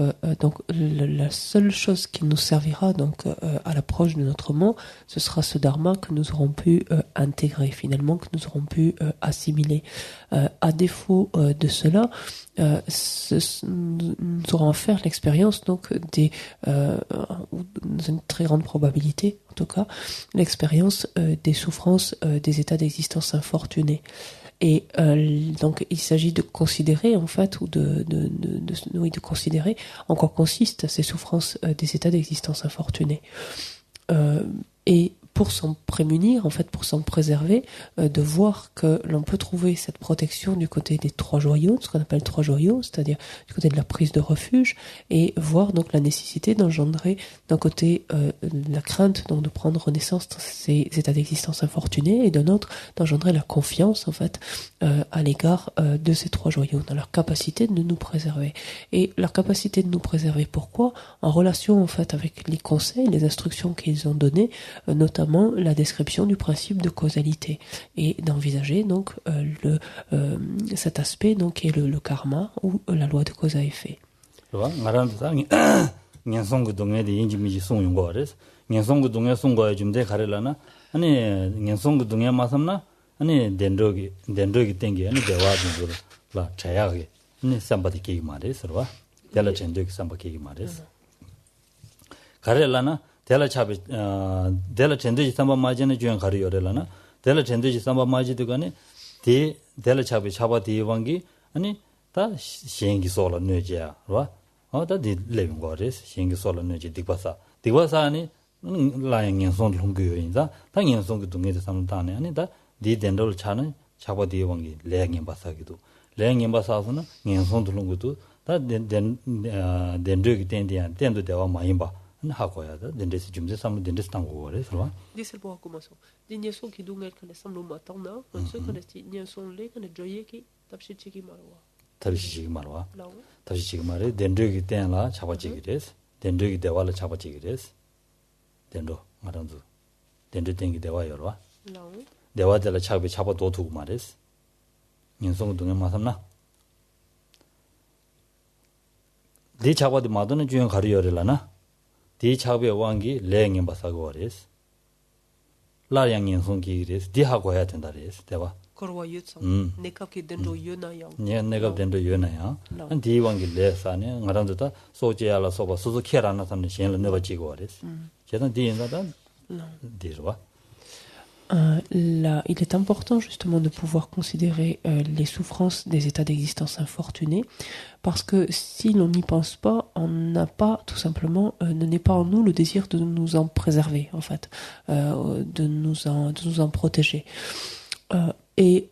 la seule chose qui nous servira donc à l'approche de notre mort, ce sera ce dharma que nous aurons pu intégrer finalement, que nous aurons pu assimiler. À défaut de cela, nous aurons à faire l'expérience donc dans une très grande probabilité en tout cas, l'expérience des souffrances des états d'existence infortunés. Et donc il s'agit de considérer en fait ou de considérer en quoi consistent ces souffrances des états d'existence infortunés. Et pour s'en prémunir, en fait, pour s'en préserver, de voir que l'on peut trouver cette protection du côté des trois joyaux, ce qu'on appelle trois joyaux, c'est-à-dire du côté de la prise de refuge, et voir donc la nécessité d'engendrer d'un côté la crainte donc de prendre naissance dans ces états d'existence infortunés, et d'un autre d'engendrer la confiance en fait à l'égard de ces trois joyaux, dans leur capacité de nous préserver. Et leur capacité de nous préserver, pourquoi? En relation en fait avec les conseils, les instructions qu'ils ont données, notamment la description du principe de causalité et d'envisager donc cet aspect donc qui est le karma ou la loi de cause à effet. 그봐 ngaran다 년송고 동에도 인지미지 송용 거래서 년송고 동에 송거에 좀돼 가려나 아니 년송고 동에 마삼나 아니 덴로기 땡기 아니 대화도 라 자야게 아니 삼바디 계기 말해서 봐 델라 젠도기 삼바기 말해서 가려나 델라 차비 델라 젠도지 삼바 마지는 주연 가려려나 델라 젠도지 삼바 마지도 간에 디 델라 차비 차바 디왕기 아니 다 시행기 소라 뇌지야 봐 어다디 레빙 거레스 시행기 소라 뇌지 디바사니 라잉 연송 동교인자 당 연송 동에서 삼다네 아니다 디 덴돌 차는 차바 디왕기 레잉 바사기도 레잉 바사서는 연송 동교도 다 덴드기 덴디안 덴도 대와 많이 봐 하고야 돼 덴데스 좀제 삼 덴데스 당고 그래서 Dice el boa commenço. Dignes sont qui dungel kan samlo matana, ceux kan dignes sont les kan joye ki tap시 chiki marwa. 다시 말와 다시 지금 말에 덴드기 덴라 잡아지기레스 덴드기 대화를 잡아지기레스 덴도 말한도 덴드 땡기 대화 열와 대화들 잡아 도두고 말레스 인성 동에 마삼나 디 잡아도 마도는 주연 가리열라나 디 잡에 왕기 레잉 바사고 와레스 라양 인성기레스 디 하고 해야 된다레스 대화 Korwa yutsa. Nekap ki dendo yuna yang. 내가 된도 요나야. 한 디왕기 레사네. ngaran도다 소제야라 소바 수수 케라나 산네 신을 내가 지고 와레스. 제가 디인다다 디르와. Il est important justement de pouvoir considérer les souffrances des états d'existence infortunés, parce que si l'on n'y pense pas, on n'a pas tout simplement, ne naît pas en nous le désir de nous en préserver, en fait, de nous en protéger. Et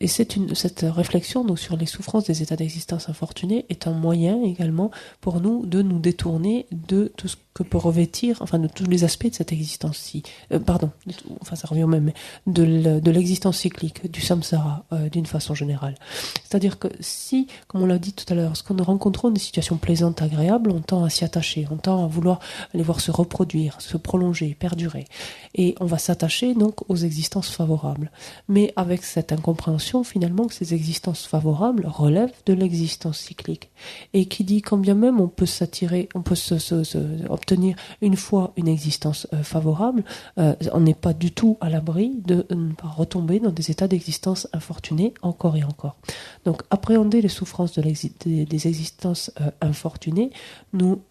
cette réflexion donc sur les souffrances des états d'existence infortunés est un moyen également pour nous de nous détourner de tout ce que peut revêtir, enfin de tous les aspects de cette existence-ci. Ça revient au même, mais de l'existence cyclique, du samsara, d'une façon générale. C'est-à-dire que si, comme on l'a dit tout à l'heure, lorsqu'on rencontrons des situations plaisantes, agréables, on tend à s'y attacher, on tend à vouloir les voir se reproduire, se prolonger, perdurer. Et on va s'attacher donc aux existences favorables. Mais avec cette incompréhension finalement que ces existences favorables relèvent de l'existence cyclique. Et qui dit quand bien même on peut s'attirer, on peut obtenir une fois une existence favorable, on n'est pas du tout à l'abri de ne pas retomber dans des états d'existence infortunés encore et encore. Donc appréhender les souffrances des existences infortunées nous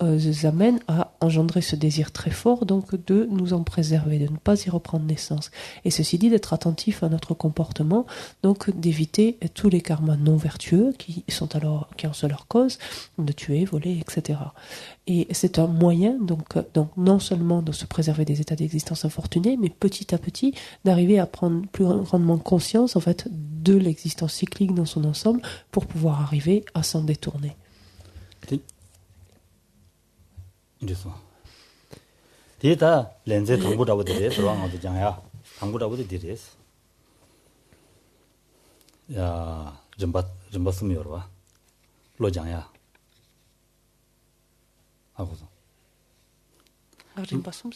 amène à engendrer ce désir très fort donc de nous en préserver, de ne pas y reprendre naissance. Et ceci dit, d'être attentif à notre comportement, donc d'éviter tous les karmas non vertueux qui en sont leur cause, de tuer, voler, etc. Et c'est un moyen donc non seulement de se préserver des états d'existence infortunés, mais petit à petit d'arriver à prendre plus grandement conscience en fait de l'existence cyclique dans son ensemble pour pouvoir arriver à s'en détourner. 디다 렌즈 당부라고 되래 들어가도 장야 당부라고 되래 야 좀 봤으면 열어 로장야 하고서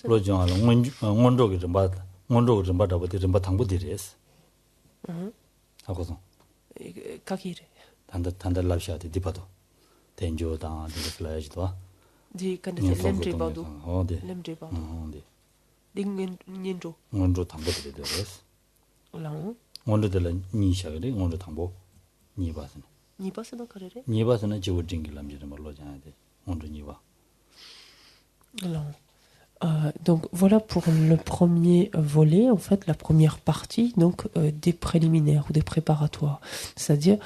로장 원조기 좀 받아고 좀 당부 되래 하고서 가기래 단다 랍샤데 디바도 텐조다 디플라이지도 di kan de lemje badu lemje badu ding ninjo 원조 당보들 되res 라오 원조들 니샤게 원조 당보 니바스는 카레레 니바스는 지고 징길람지 말로 자야데 원조 니바 라오 Donc voilà pour le premier volet, en fait la première partie donc des préliminaires ou des préparatoires, c'est-à-dire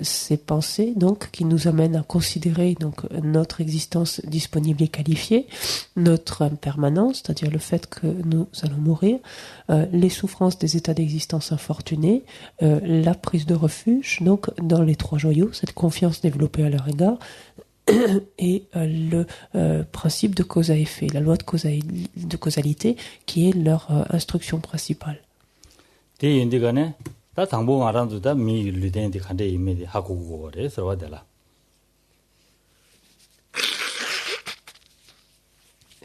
ces pensées donc qui nous amènent à considérer donc notre existence disponible et qualifiée, notre impermanence, c'est-à-dire le fait que nous allons mourir, les souffrances des états d'existence infortunés, la prise de refuge donc dans les trois joyaux, cette confiance développée à leur égard, et le principe de cause à effet, la loi de causalité qui est leur instruction principale. Et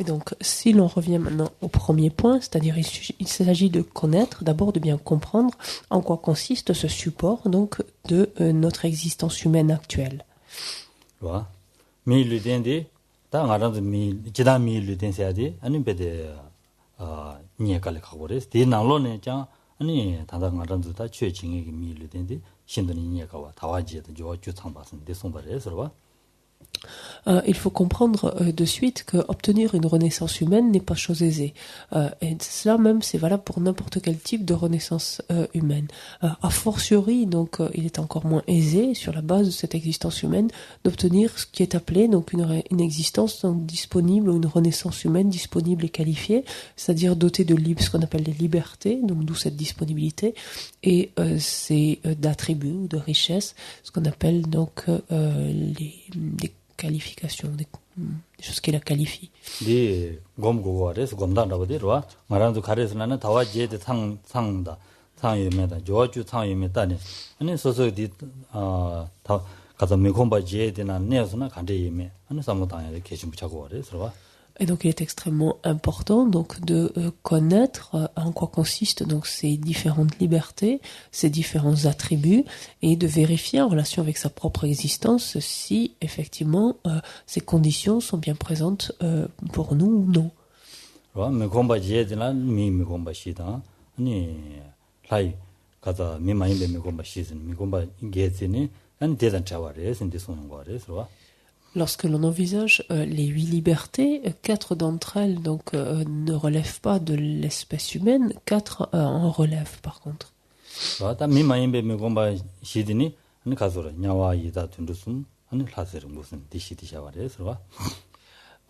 donc, si l'on revient maintenant au premier point, c'est-à-dire il s'agit de connaître, d'abord de bien comprendre en quoi consiste ce support donc de notre existence humaine actuelle. 미르덴데 다 알아도 미 지다 미르덴세야데 아니 베데 니에깔 가고레스 디나로네 자 아니 다다 알아도 다 최징에게 미르덴데 신도니 니에가와 다와지에도 저 주창 봤는데 송바레서 봐 Il faut comprendre de suite que obtenir une renaissance humaine n'est pas chose aisée. Et cela même, c'est valable pour n'importe quel type de renaissance humaine. A fortiori, donc, il est encore moins aisé, sur la base de cette existence humaine, d'obtenir ce qui est appelé donc une existence donc, disponible ou une renaissance humaine disponible et qualifiée, c'est-à-dire dotée de ce qu'on appelle les libertés, donc d'où cette disponibilité, et c'est d'attributs ou de richesses, ce qu'on appelle donc les qualification des choses qui la qualifient. 네 곰고와레스 곰단다고데로와 말한도 가레스나는 다와제데 상상다 상유메다 조주 상유메다니 아니 소소디 다 가서 메콤바제데나 네스나 간데이메 아니 사무당에 계신 붙자고 와레스로와 Et donc il est extrêmement important donc de connaître en quoi consistent donc ces différentes libertés, ces différents attributs et de vérifier en relation avec sa propre existence si effectivement ces conditions sont bien présentes pour nous ou non. mais combat jeedina mi combat shida ani lai kaza mi maimbe mi combat shizin mi combat gezini ani dedan chaware sindi sonon gore so. Lorsque l'on envisage les 8 libertés, 4 d'entre elles donc ne relèvent pas de l'espèce humaine, 4 en relèvent par contre.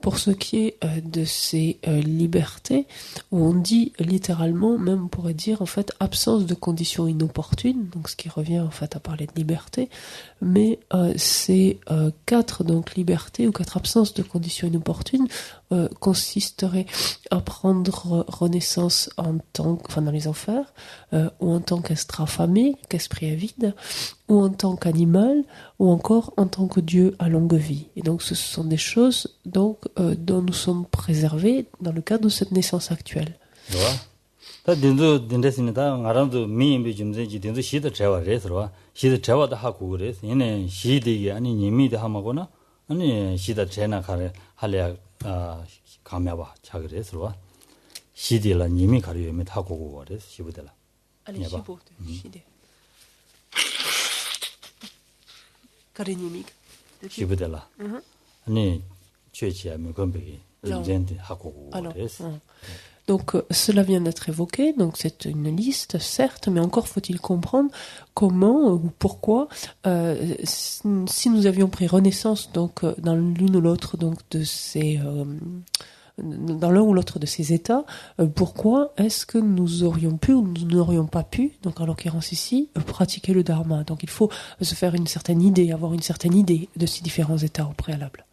Pour ce qui est de ces libertés, où on dit littéralement, même on pourrait dire en fait absence de conditions inopportunes, donc ce qui revient en fait à parler de liberté, mais ces 4 donc libertés ou 4 absences de conditions inopportunes consisteraient à prendre renaissance dans les enfers, ou en tant qu'estraffamé, qu'esprit avide, ou en tant qu'animal, ou encore en tant que Dieu à longue vie. Et donc ce sont des choses donc dont nous sommes préservés dans le cadre de cette naissance actuelle. Donc cela vient d'être évoqué, donc c'est une liste certes, mais encore faut-il comprendre comment ou pourquoi si nous avions pris renaissance donc dans l'une ou l'autre donc de ces dans l'un ou l'autre de ces états, pourquoi est-ce que nous aurions pu ou nous n'aurions pas pu, donc en l'occurrence ici, pratiquer le dharma. Donc il faut se faire une certaine idée, avoir une certaine idée de ces différents états au préalable.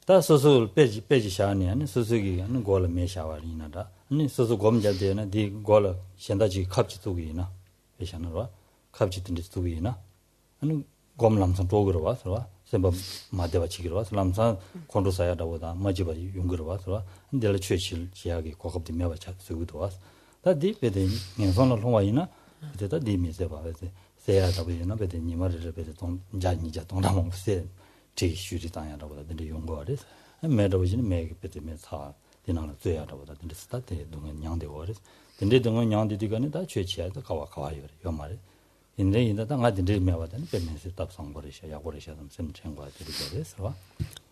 다 소소 빼지 샤니 아니 소소기 하는 거를 메샤와리나다 아니 소소 검자되나 디 거를 현다지 갑지 두기나 베샤나와 갑지 든지 두기나 아니 검람선 도그러 와서 셈바 마데바 치기로 와서 람산 콘도사야다보다 마지바 용그러 와서 근데를 최실 지하게 고급디 메바 잡수기도 와서 다디 베데 년선을 통화이나 그때다 디미세 봐서 세야다보이나 베데 니마르르 베데 동 자니자 동남몽세 제슈리 당야라보다 근데 용거레스 매도지는 매게 베트면 사 디나는 쇠야라보다 근데 스타트 동안 냥데 거레스 근데 동안 냥데 디가네 다 최치야도 가와요 요 말에 근데 인다 당가 딘데 매와다는 베면서 답상 거레셔 야고레셔 좀 챙과 드리거레스.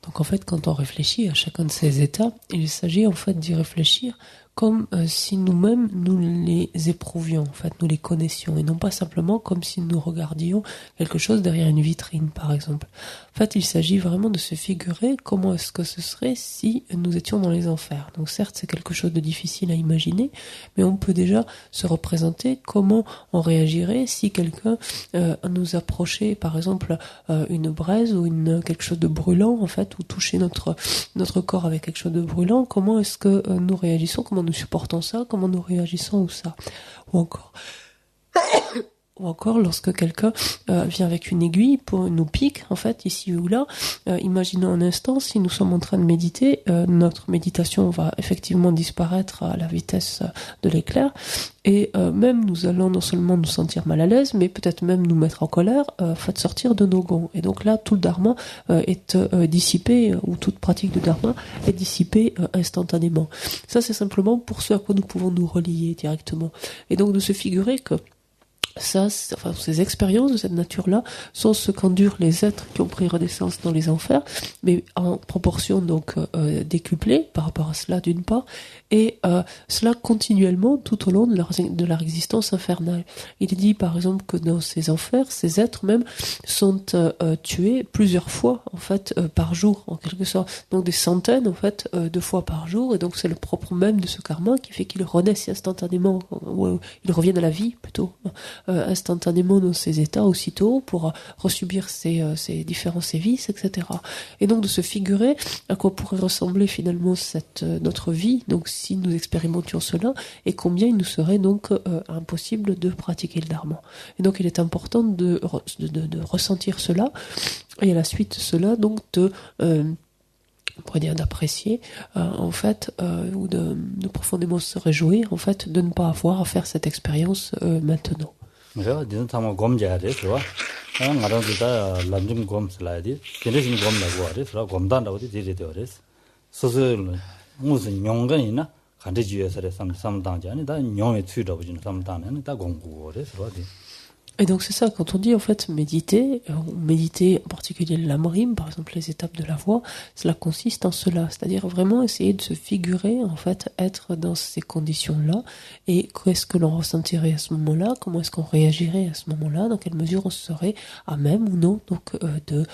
Donc en fait, quand on réfléchit à chacun de ces états, il s'agit en fait d'y réfléchir comme si nous-mêmes nous les éprouvions, en fait nous les connaissions, et non pas simplement comme si nous regardions quelque chose derrière une vitrine, par exemple. En fait, il s'agit vraiment de se figurer comment est-ce que ce serait si nous étions dans les enfers. Donc certes, c'est quelque chose de difficile à imaginer, mais on peut déjà se représenter comment on réagirait si quelqu'un nous approchait, par exemple, une braise ou quelque chose de brûlant, en fait, ou toucher notre corps avec quelque chose de brûlant. Comment est-ce que nous réagissons, comment nous supportons ça, comment nous réagissons ou ça, ou ou encore lorsque quelqu'un vient avec une aiguille pour nous pique, en fait, ici ou là. Imaginons un instant, si nous sommes en train de méditer, notre méditation va effectivement disparaître à la vitesse de l'éclair, et même nous allons non seulement nous sentir mal à l'aise, mais peut-être même nous mettre en colère, fait sortir de nos gonds. Et donc là, tout le dharma est dissipé, ou toute pratique de dharma est dissipée instantanément. Ça, c'est simplement pour ce à quoi nous pouvons nous relier directement. Et donc de se figurer que ça, enfin, ces expériences de cette nature-là sont ce qu'endurent les êtres qui ont pris renaissance dans les enfers, mais en proportion donc décuplée par rapport à cela d'une part, et cela continuellement tout au long de leur existence infernale. Il est dit par exemple que dans ces enfers, ces êtres même sont tués plusieurs fois en fait par jour en quelque sorte, donc des centaines en fait de fois par jour, et donc c'est le propre même de ce karma qui fait qu'ils renaissent instantanément, ou ils reviennent à la vie plutôt. Instantanément dans ces états aussitôt pour resubir ces différents sévices, etc. Et donc de se figurer à quoi pourrait ressembler finalement notre vie, donc si nous expérimentions cela, et combien il nous serait donc impossible de pratiquer le dharma. Et donc il est important de ressentir cela, et à la suite de cela, donc on pourrait dire d'apprécier en fait ou de profondément se réjouir en fait de ne pas avoir à faire cette expérience maintenant. 그래서 디는 타마 검자야 돼. 그래서 나랑도 람좀 검슬라야지. 걔네신 검라고 하래. 그래서 검단다고 되게 되어 그래서. 소설 무슨 용건이나 간대주에서 삼당지 아니 다 용에 투이라고 지는 삼당은 다 공부고 그래서. Et donc c'est ça, quand on dit en fait méditer en particulier l'amrim, par exemple les étapes de la voie, cela consiste en cela, c'est-à-dire vraiment essayer de se figurer, en fait, être dans ces conditions-là, et qu'est-ce que l'on ressentirait à ce moment-là, comment est-ce qu'on réagirait à ce moment-là, dans quelle mesure on serait à même ou non donc de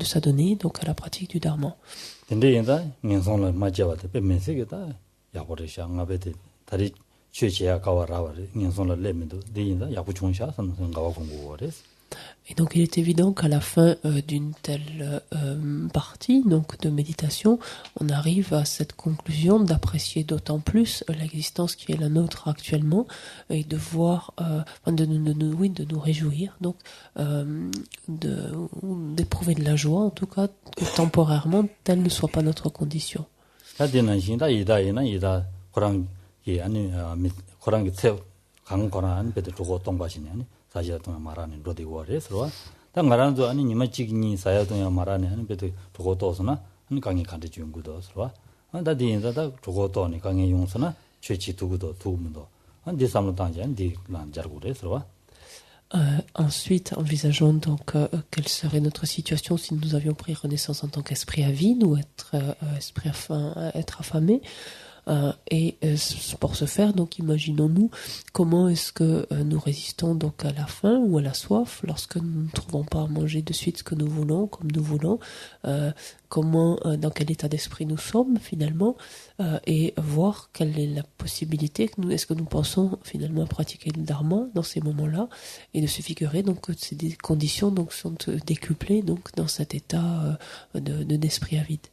s'adonner donc à la pratique du dharma. Et donc il est évident qu'à la fin d'une telle partie donc de méditation, on arrive à cette conclusion d'apprécier d'autant plus l'existence qui est la nôtre actuellement, et de voir, de nous réjouir, donc d'éprouver de la joie, en tout cas que temporairement telle ne soit pas notre condition. 예 아니 고랑이 새 강고란 배도 두고 동바시네 아니 사실 동안 말하는 로디고레스로 당 말하는도 아니 니마 찍니 사야 동안 말하는 하는 배도 두고 또서나 한 강이 간대 중구도스로 다디인자다 두고 또니 강의 용서나 최치 두고도 두문도 한 디삼로 당전 디란 자르고레스로. Ensuite, envisageons donc quelle serait notre situation si nous avions pris renaissance en tant qu'esprit à vide ou être affamé. Et pour ce faire, donc imaginons-nous comment est-ce que nous résistons donc à la faim ou à la soif lorsque nous ne trouvons pas à manger de suite ce que nous voulons, comme nous voulons, dans quel état d'esprit nous sommes finalement, et voir quelle est la possibilité, est-ce que nous pensons finalement pratiquer le dharma dans ces moments-là, et de se figurer donc que ces conditions donc sont décuplées donc dans cet état d'esprit à vide.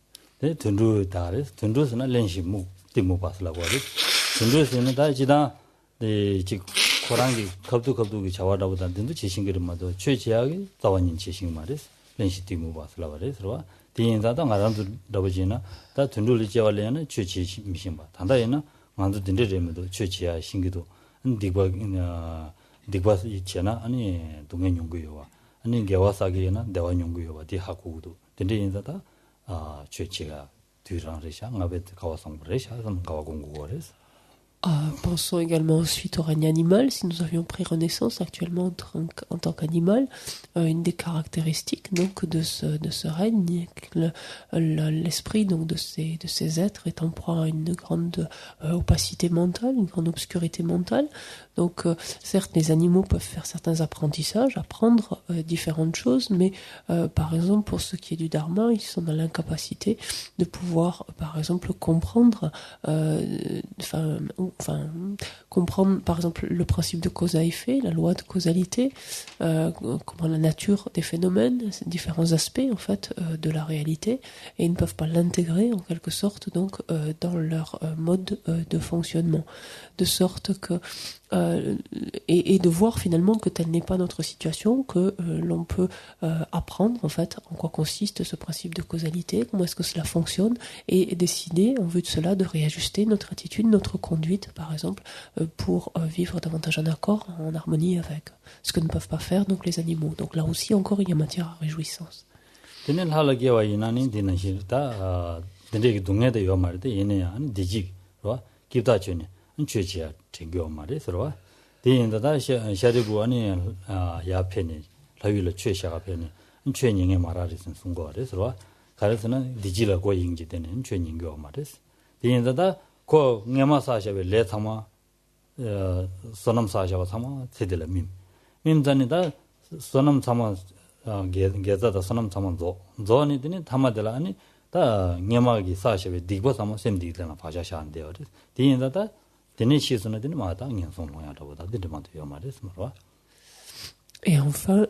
timu pasla wari tundu sene da jida de ji korangi kabdu gi chawada boda dindu chishingir mado chöjiagi tawanin chishing maris lenshi timu pasla wari swa dinda da ngarandu dabajina da tundu li jawalena chöji mishinba 단다에나 만두 dinremedo chöji야 신기도 digba 있잖아 아니 동행 연구요와 아니 개와사기나 대화 연구요와 디 하고도 dinre인자다 chöji가 Pensons également ensuite au règne animal. Si nous avions pris renaissance actuellement en tant qu'animal, une des caractéristiques donc de ce règne, l'esprit donc de ces êtres est en proie à une grande opacité mentale, une grande obscurité mentale. Donc certes, les animaux peuvent faire certains apprentissages, apprendre différentes choses, mais par exemple pour ce qui est du dharma, ils sont dans l'incapacité de pouvoir, par exemple, comprendre par exemple le principe de cause à effet, la loi de causalité, comment la nature des phénomènes, ces différents aspects en fait de la réalité, et ils ne peuvent pas l'intégrer en quelque sorte donc dans leur mode de fonctionnement, de sorte que et de voir finalement que telle n'est pas notre situation, que l'on peut apprendre en fait en quoi consiste ce principe de causalité, comment est-ce que cela fonctionne, et décider en vue de cela de réajuster notre attitude, notre conduite par exemple, pour vivre davantage en accord, en harmonie avec ce que ne peuvent pas faire donc les animaux. Donc là aussi encore il y a matière à réjouissance. 디인다다 샤르고 아니 야페니 라위를 최샤가페니 최닝에 말하리선 순거래서 가르스는 디지라 고잉지 되는 최닝교 말레스 디인다다 고 녜마사샤베 레타마 소남사샤바 타마 세들라 민단이다 소남 타마 게자다 소남 타마도 조니드니 타마들라 아니 다 녜마기 사샤베 디보 타마 셈디들나 파샤샤 안 돼요 디인다다 Et enfin,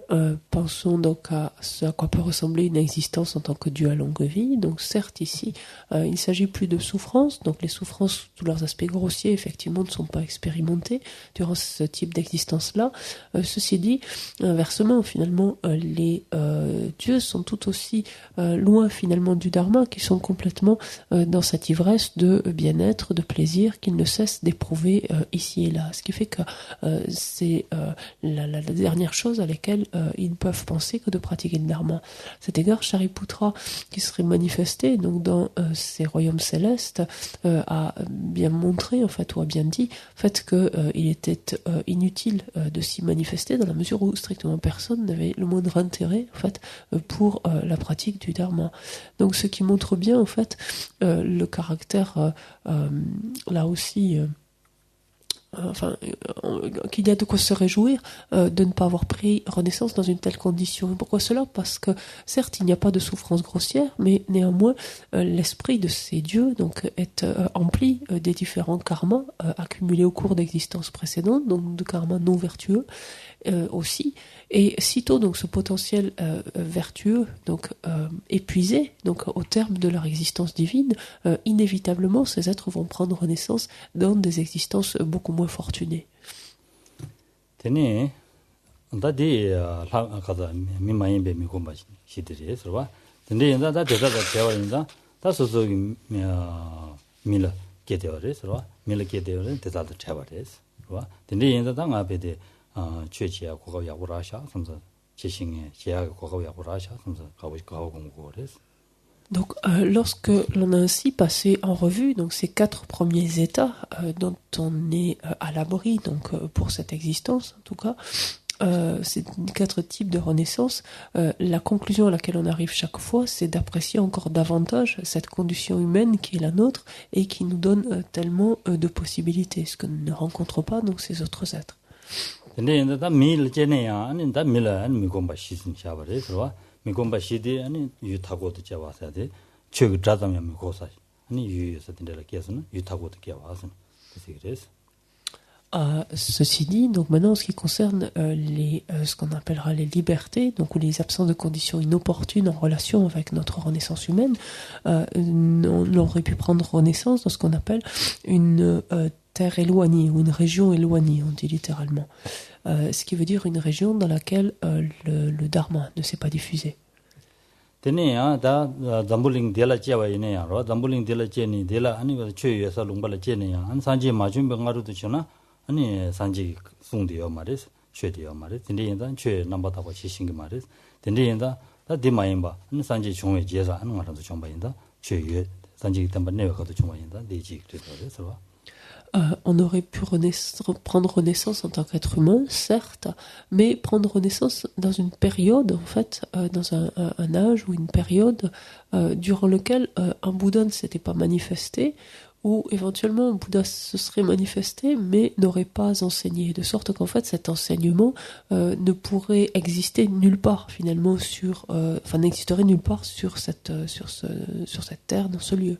pensons donc à ce à quoi peut ressembler une existence en tant que Dieu à longue vie. Donc certes ici, il ne s'agit plus de souffrances. Donc les souffrances, tous leurs aspects grossiers, effectivement, ne sont pas expérimentés durant ce type d'existence-là. Ceci dit, inversement, finalement, les dieux sont tout aussi loin finalement du Dharma, qui sont complètement dans cette ivresse de bien-être, de plaisir, qu'ils ne cessent d'éprouver ici et là. Ce qui fait que c'est la dernière chose à lesquelles ils ne peuvent penser que de pratiquer le dharma. À cet égard, Shariputra, qui serait manifesté donc dans ces royaumes célestes, a bien montré en fait, ou a bien dit en fait que il était inutile de s'y manifester dans la mesure où strictement personne n'avait le moindre intérêt en fait pour la pratique du dharma. Donc ce qui montre bien en fait le caractère là aussi qu'il y a de quoi se réjouir de ne pas avoir pris renaissance dans une telle condition. Et pourquoi cela? Parce que certes il n'y a pas de souffrance grossière, mais néanmoins l'esprit de ces dieux donc est empli des différents karmas accumulés au cours d'existences précédentes, donc de karmas non vertueux aussi. Et sitôt donc ce potentiel vertueux donc épuisé donc au terme de leur existence divine, inévitablement ces êtres vont prendre renaissance dans des existences beaucoup moins fortunées. Tene ndadi la kaza mimayimbe mikomba shidiri sirwa tende nda da tewa inda ta soso mila kedeore sirwa mila kedeore teza da tewa des sirwa tende inda da ngabede 최지야 고가 야구라샤 섬서 지싱에 지야 고가 야구라샤 섬서 가고 공고레스. Donc, lorsque l'on a ainsi passé en revue donc ces 4 premiers états dont on est à l'abri donc pour cette existence en tout cas, ces 4 types de renaissance, la conclusion à laquelle on arrive chaque fois, c'est d'apprécier encore davantage cette condition humaine qui est la nôtre et qui nous donne tellement de possibilités, ce que ne rencontrent pas donc ces autres êtres. 근데 인다 밀 제네야 아니 다 밀라 아니 미곰바 시신 샤바레 그러와 미곰바 시디 아니 유타고도 잡아서 돼 최그 자다면 미고사 아니 유에서 된다라 계속은 유타고도 잡아서 그래서 Ceci dit, donc maintenant en ce qui concerne ce qu'on appellera les libertés, donc ou les absences de conditions inopportunes en relation avec notre renaissance humaine, on aurait pu prendre renaissance dans ce qu'on appelle une terre éloignée ou une région éloignée, on dit littéralement. Ce qui veut dire une région dans laquelle le dharma ne s'est pas diffusé. 테네야 다 담불링 델라지와 이네야 로 담불링 델라제니 델라 아니 최여서 롱발라제네야 한 산지 마준 병가루도 주나 아니 산지 숭디요 말이스 최디요 말이스 근데인다 최 넘버다고 지신기 말이스 근데인다 다 디마인바 아니 산지 중에 제사 하는 거라도 좀 봐인다 최여 산지 담바 내가도 좀 봐인다 네지 그래서 on aurait pu prendre renaissance en tant qu'être humain, certes, mais prendre renaissance dans une période, en fait, dans un âge ou une période durant lequel un Bouddha ne s'était pas manifesté, ou éventuellement un Bouddha se serait manifesté, mais n'aurait pas enseigné, de sorte qu'en fait cet enseignement ne pourrait exister nulle part finalement n'existerait nulle part sur cette terre, dans ce lieu,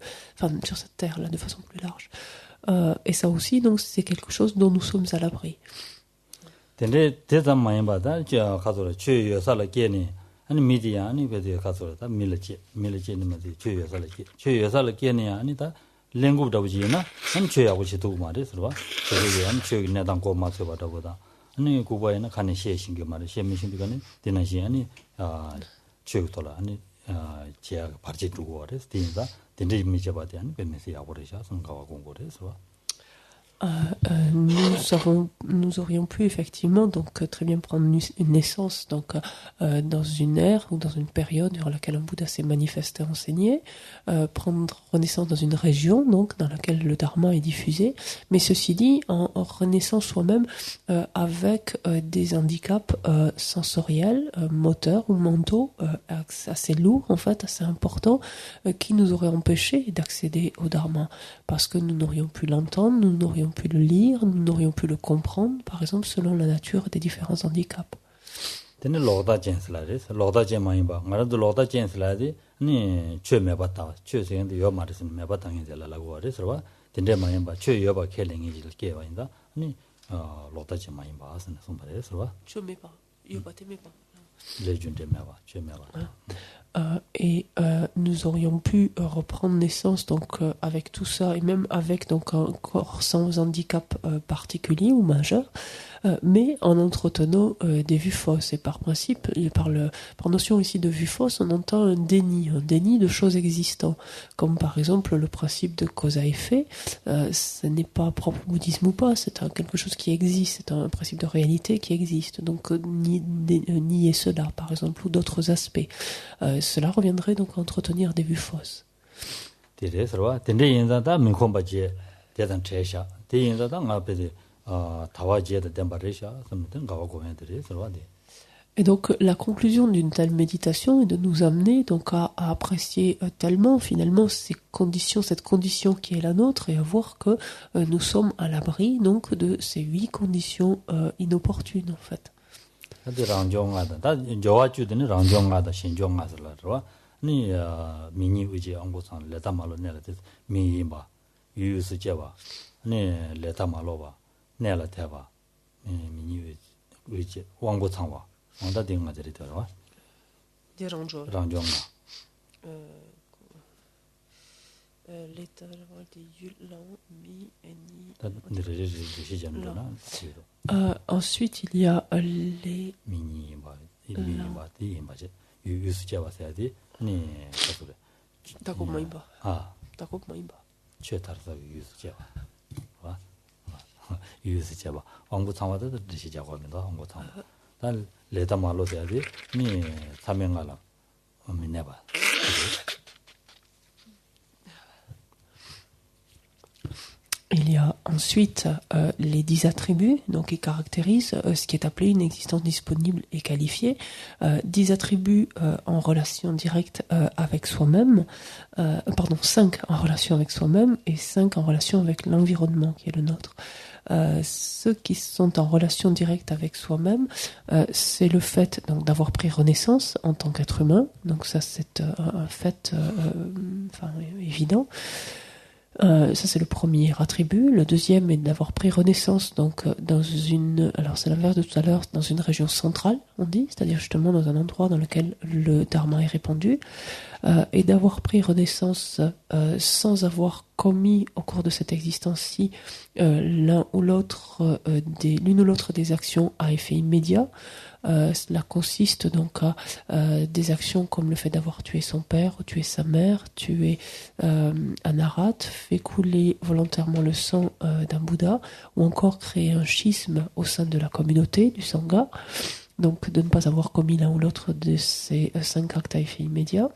sur cette terre là, de façon plus large. Et ça aussi, donc, c'est quelque chose dont nous sommes à l'abri. 랭고 답지나 한 죄하고 지도 말이 들어와 저게 한 죄 내당 고 맞춰 봐다 보다 아니 고바에는 간에 시에 신경 말이 시에 신경이 되는 시 아니 죄도라 아니 제가 바지 두고 와서 된다 된지 미쳐 봐야 돼 배면서 야고래서 성가와 공고래서 nous aurions pu effectivement donc très bien prendre une naissance donc dans une ère ou dans une période durant laquelle un Bouddha s'est manifesté, enseigné, prendre renaissance dans une région donc dans laquelle le Dharma est diffusé, mais ceci dit en renaissant soi-même avec des handicaps sensoriels, moteurs ou mentaux assez lourds en fait, assez importants, qui nous auraient empêché d'accéder au Dharma parce que nous n'aurions pu l'entendre, nous n'aurions pu le lire, nous n'aurions pu le comprendre, par exemple, selon la nature des différents handicaps. Et nous aurions pu reprendre naissance donc avec tout ça et même avec donc un corps sans handicap particulier ou majeur, mais en entretenant des vues fausses. Et par principe, et par notion ici de vue fausse, on entend un déni de choses existantes, comme par exemple le principe de cause à effet. Ce n'est pas propre au bouddhisme ou pas, c'est quelque chose qui existe, c'est un principe de réalité qui existe. Donc nier cela, par exemple, ou d'autres aspects. Cela reviendrait donc à entretenir des vues fausses. Et donc la conclusion d'une telle méditation est de nous amener donc à apprécier tellement finalement cette condition qui est la nôtre, et à voir que nous sommes à l'abri donc de ces 8 conditions inopportunes en fait. ni mini uji angbosan leta malo nela tes mi ba yu su jeba ne leta malo ba nela teba mini uji wangbo changwa wangda dinga jeri twa de rangjong leta de yulan mi ni ensuite il y a les mini ba di ba je yu su jeba sa di ni 그래. 다고 많이 봐. 다고 많이 봐. 최다르다 유스제 봐. 봐. 유스제 봐. 왕부 상화도 드시자고 합니다. 왕부 상. 단 레다 말로 돼야지. 니 사명하라. 민내 봐. Il y a ensuite les 10 attributs donc, qui caractérisent ce qui est appelé une existence disponible et qualifiée. 10 attributs en relation directe avec soi-même, 5 en relation avec soi-même et 5 en relation avec l'environnement qui est le nôtre. Ceux qui sont en relation directe avec soi-même, c'est le fait donc, d'avoir pris renaissance en tant qu'être humain. Donc ça c'est un fait évident. Ça c'est le premier attribut. Le deuxième est d'avoir pris renaissance donc dans alors c'est l'inverse de tout à l'heure, dans une région centrale, on dit, c'est-à-dire justement dans un endroit dans lequel le dharma est répandu, et d'avoir pris renaissance sans avoir commis au cours de cette existence-ci l'une ou l'autre des actions à effet immédiat. Cela consiste donc à des actions comme le fait d'avoir tué son père, ou tué sa mère, tué un arat, fait couler volontairement le sang d'un Bouddha, ou encore créer un schisme au sein de la communauté du Sangha, donc de ne pas avoir commis l'un ou l'autre de ces 5 actes à effet immédiat.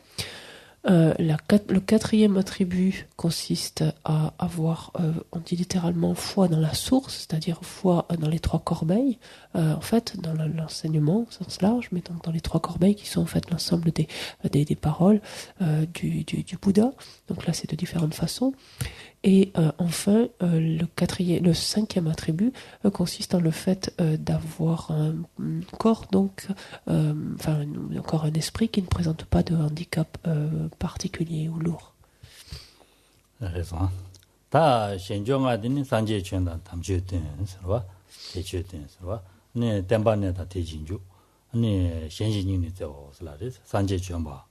Le quatrième attribut consiste à avoir, on dit littéralement, foi dans la source, c'est-à-dire foi dans les 3 corbeilles, en fait, dans l'enseignement au sens large, mais donc dans les 3 corbeilles qui sont en fait l'ensemble des paroles du Bouddha. Donc là, c'est de différentes façons. Et enfin, le 5e attribut consiste en le fait d'avoir un corps, donc, encore un esprit qui ne présente pas de handicap particulier ou lourd. Raison. Ta shenjonga dini sanje chenda tamje ten serwa, teche ten serwa. Ne temba ne ta tejinju. Ne shenjin ni te o slaris sanje chemba.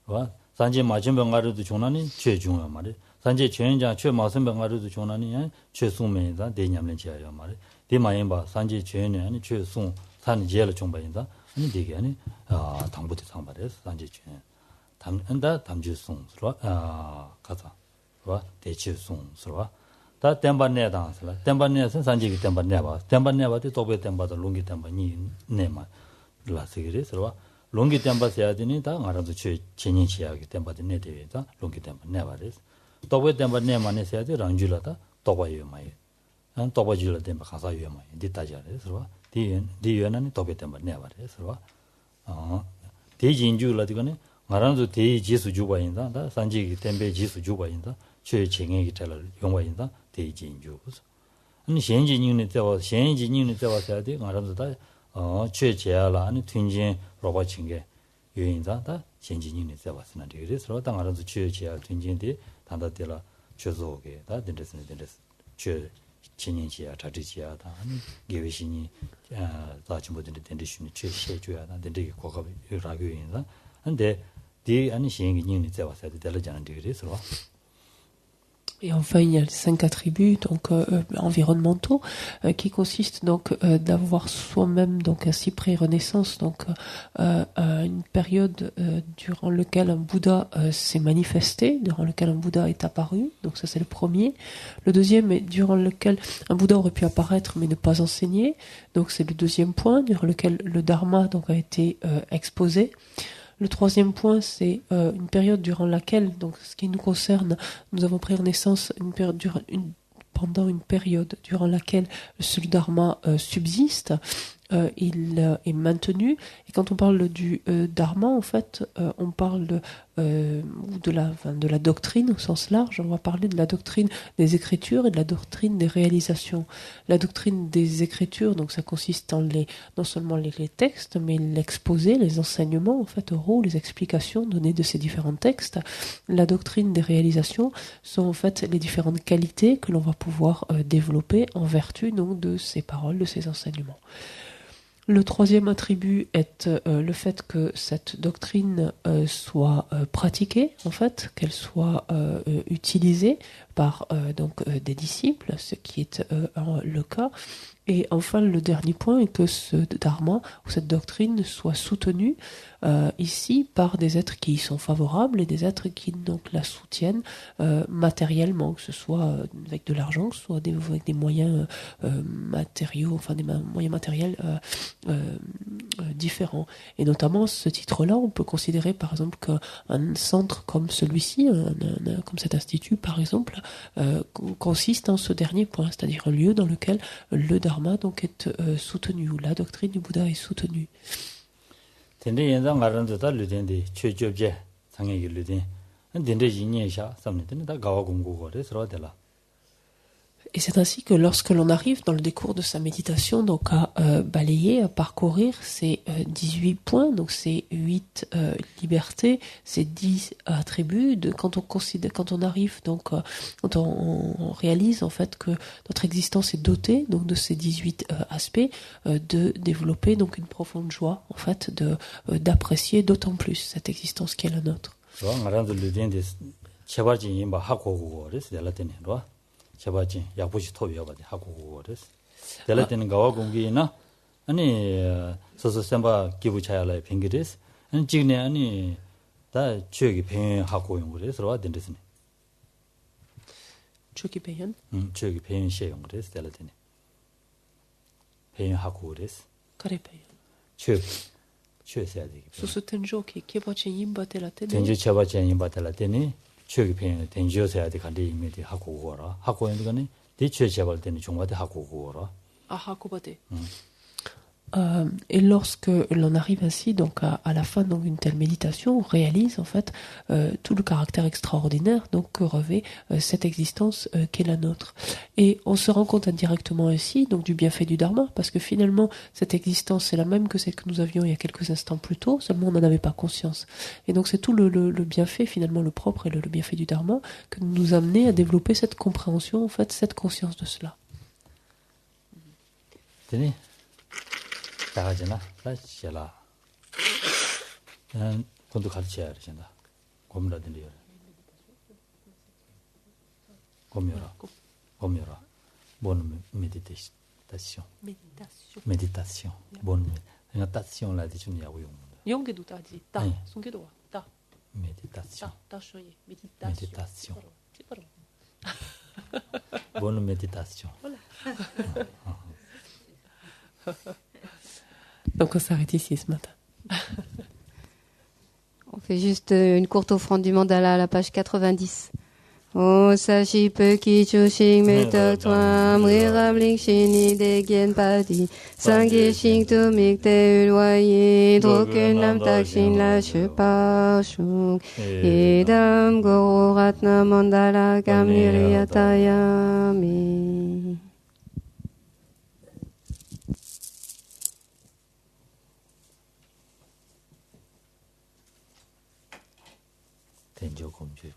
Wa 산지 마침병가르도 존나니 최중요 말이 산지 최연장 최마선병가르도 존나니 최송매다 대냠len지야 말이 대마연바 산지 최연이 아니 최송 산 제일 중반이다 아니 되게 아니 당부대 상발에서 산지 최연 담한다 담주송스로 가자 와 대치송스로 다 템반내다스라 템반내선 산지기 템반내봐 템반내봐도 도배 템바도 롱기 템반이 내마 라스기리스로 롱기 템바스야 되니 다 알아도 진행시하기 템바도 내대다 롱기 템바 내바레스 도배 템바 내만에서야 돼 랑줄라다 도바요 마이 안 도바줄라 템바 가사요 마이 디타자레스로 디연안이 도배 템바 내바레스로 대진줄라 되거네 말아도 대지수 주바인다 다 산지기 템베 지수 주바인다 최쟁행이 잘 용과인다 대진주고서 아니 현진님네 때와 현진님네 때와서야 돼 말아도 다 최제야라 아니 튼진 로바친게 유인자 다 현진님네 때와서나 그래서 다 말아도 최제야 튼진데 단다들라 최소게 다 된데스네 최 진행지야 자지지야다 아니 개외신이 다지 모든 된데슈니 최셰줘야다 된데 고급 유라교인다 근데 디 아니 현진님네 때와서야 될잖아 그래서 Et enfin, il y a les 5 attributs donc environnementaux qui consistent donc d'avoir soi-même donc ainsi pré-renaissance donc une période durant laquelle un Bouddha s'est manifesté, durant lequel un Bouddha est apparu. Donc ça c'est le premier. Le deuxième est durant lequel un Bouddha aurait pu apparaître mais ne pas enseigner. Donc c'est le deuxième point durant lequel le Dharma donc a été exposé. Le troisième point, c'est une période durant laquelle, donc ce qui nous concerne, nous avons pris naissance pendant une période durant laquelle ce Dharma subsiste, il est maintenu. Et quand on parle du Dharma, en fait, on parle de la doctrine au sens large. On va parler de la doctrine des Écritures et de la doctrine des réalisations. La doctrine des Écritures, donc ça consiste en non seulement les textes, mais l'exposé, les enseignements en fait oraux, les explications données de ces différents textes. La doctrine des réalisations sont en fait les différentes qualités que l'on va pouvoir développer en vertu donc de ces paroles, de ces enseignements. Le troisième attribut est le fait que cette doctrine soit pratiquée, en fait, qu'elle soit utilisée par des disciples, ce qui est le cas. Et enfin, le dernier point est que ce dharma, ou cette doctrine, soit soutenue ici par des êtres qui y sont favorables et des êtres qui donc la soutiennent matériellement, que ce soit avec de l'argent, que ce soit avec des moyens matériaux, enfin des moyens matériels différents. Et notamment, ce titre-là, on peut considérer par exemple qu'un centre comme celui-ci, comme cet institut par exemple, consiste en ce dernier point, c'est-à-dire un lieu dans lequel le dharma donc est soutenu, où la doctrine du Bouddha est soutenue. Et c'est ainsi que lorsque l'on arrive dans le décours de sa méditation, donc à balayer, à parcourir ces 18 points, donc ces 8 libertés, ces 10 attributs, quand on arrive, donc quand on réalise en fait que notre existence est dotée donc de ces 18 aspects, de développer donc une profonde joie en fait, d'apprécier d'autant plus cette existence qui est la nôtre. shabachi yabushi tobiya bade hakugo des delaten gawa gongi na ani soso semba gibu chayala pengides ani jigne ani da chuegi pen haku yongres ro adendesni chuegi pen chuegi pen she yongres delaten pen haku des kare pen chu 세야되기 soso tenjo ki kebachi yimba telatene tenjo chabachi yimba telatene 추억이 pen tenjios야 돼 간데 이미디 하고 오거라 하고 있는 거는 대체 제발 때는 중간에 하고 오거라 하고바데 Et lorsque l'on arrive ainsi donc à la fin donc d'une telle méditation, on réalise en fait tout le caractère extraordinaire donc que revêt cette existence qu'est la nôtre. Et on se rend compte indirectement ainsi donc du bienfait du Dharma, parce que finalement cette existence est la même que celle que nous avions il y a quelques instants plus tôt, seulement on n'en avait pas conscience. Et donc c'est tout le bienfait finalement, le propre et le bienfait du Dharma que nous amener à développer cette compréhension en fait, cette conscience de cela. Tenez. 다가잖아. 다시라. 건도 같이 해야 된다. Comme la dernière. Comme yora. Bonne méditation. Méditation. Bonne méditation là dit une yaoui. Yongedu ta dit ta, Oui. sungedu wa ta, Méditation. ta shoye, méditation. Méditation. Bonne méditation. Donc on s'arrête ici ce matin. On fait juste une courte offrande du mandala à la page 90. O sashi peki chushin meta twam riram ling shini de gen padi sangi shing tu mikte ulwaye droken nam takshin la shepa shung edam goro ratna mandala kamiriatayami. Tenjo komju.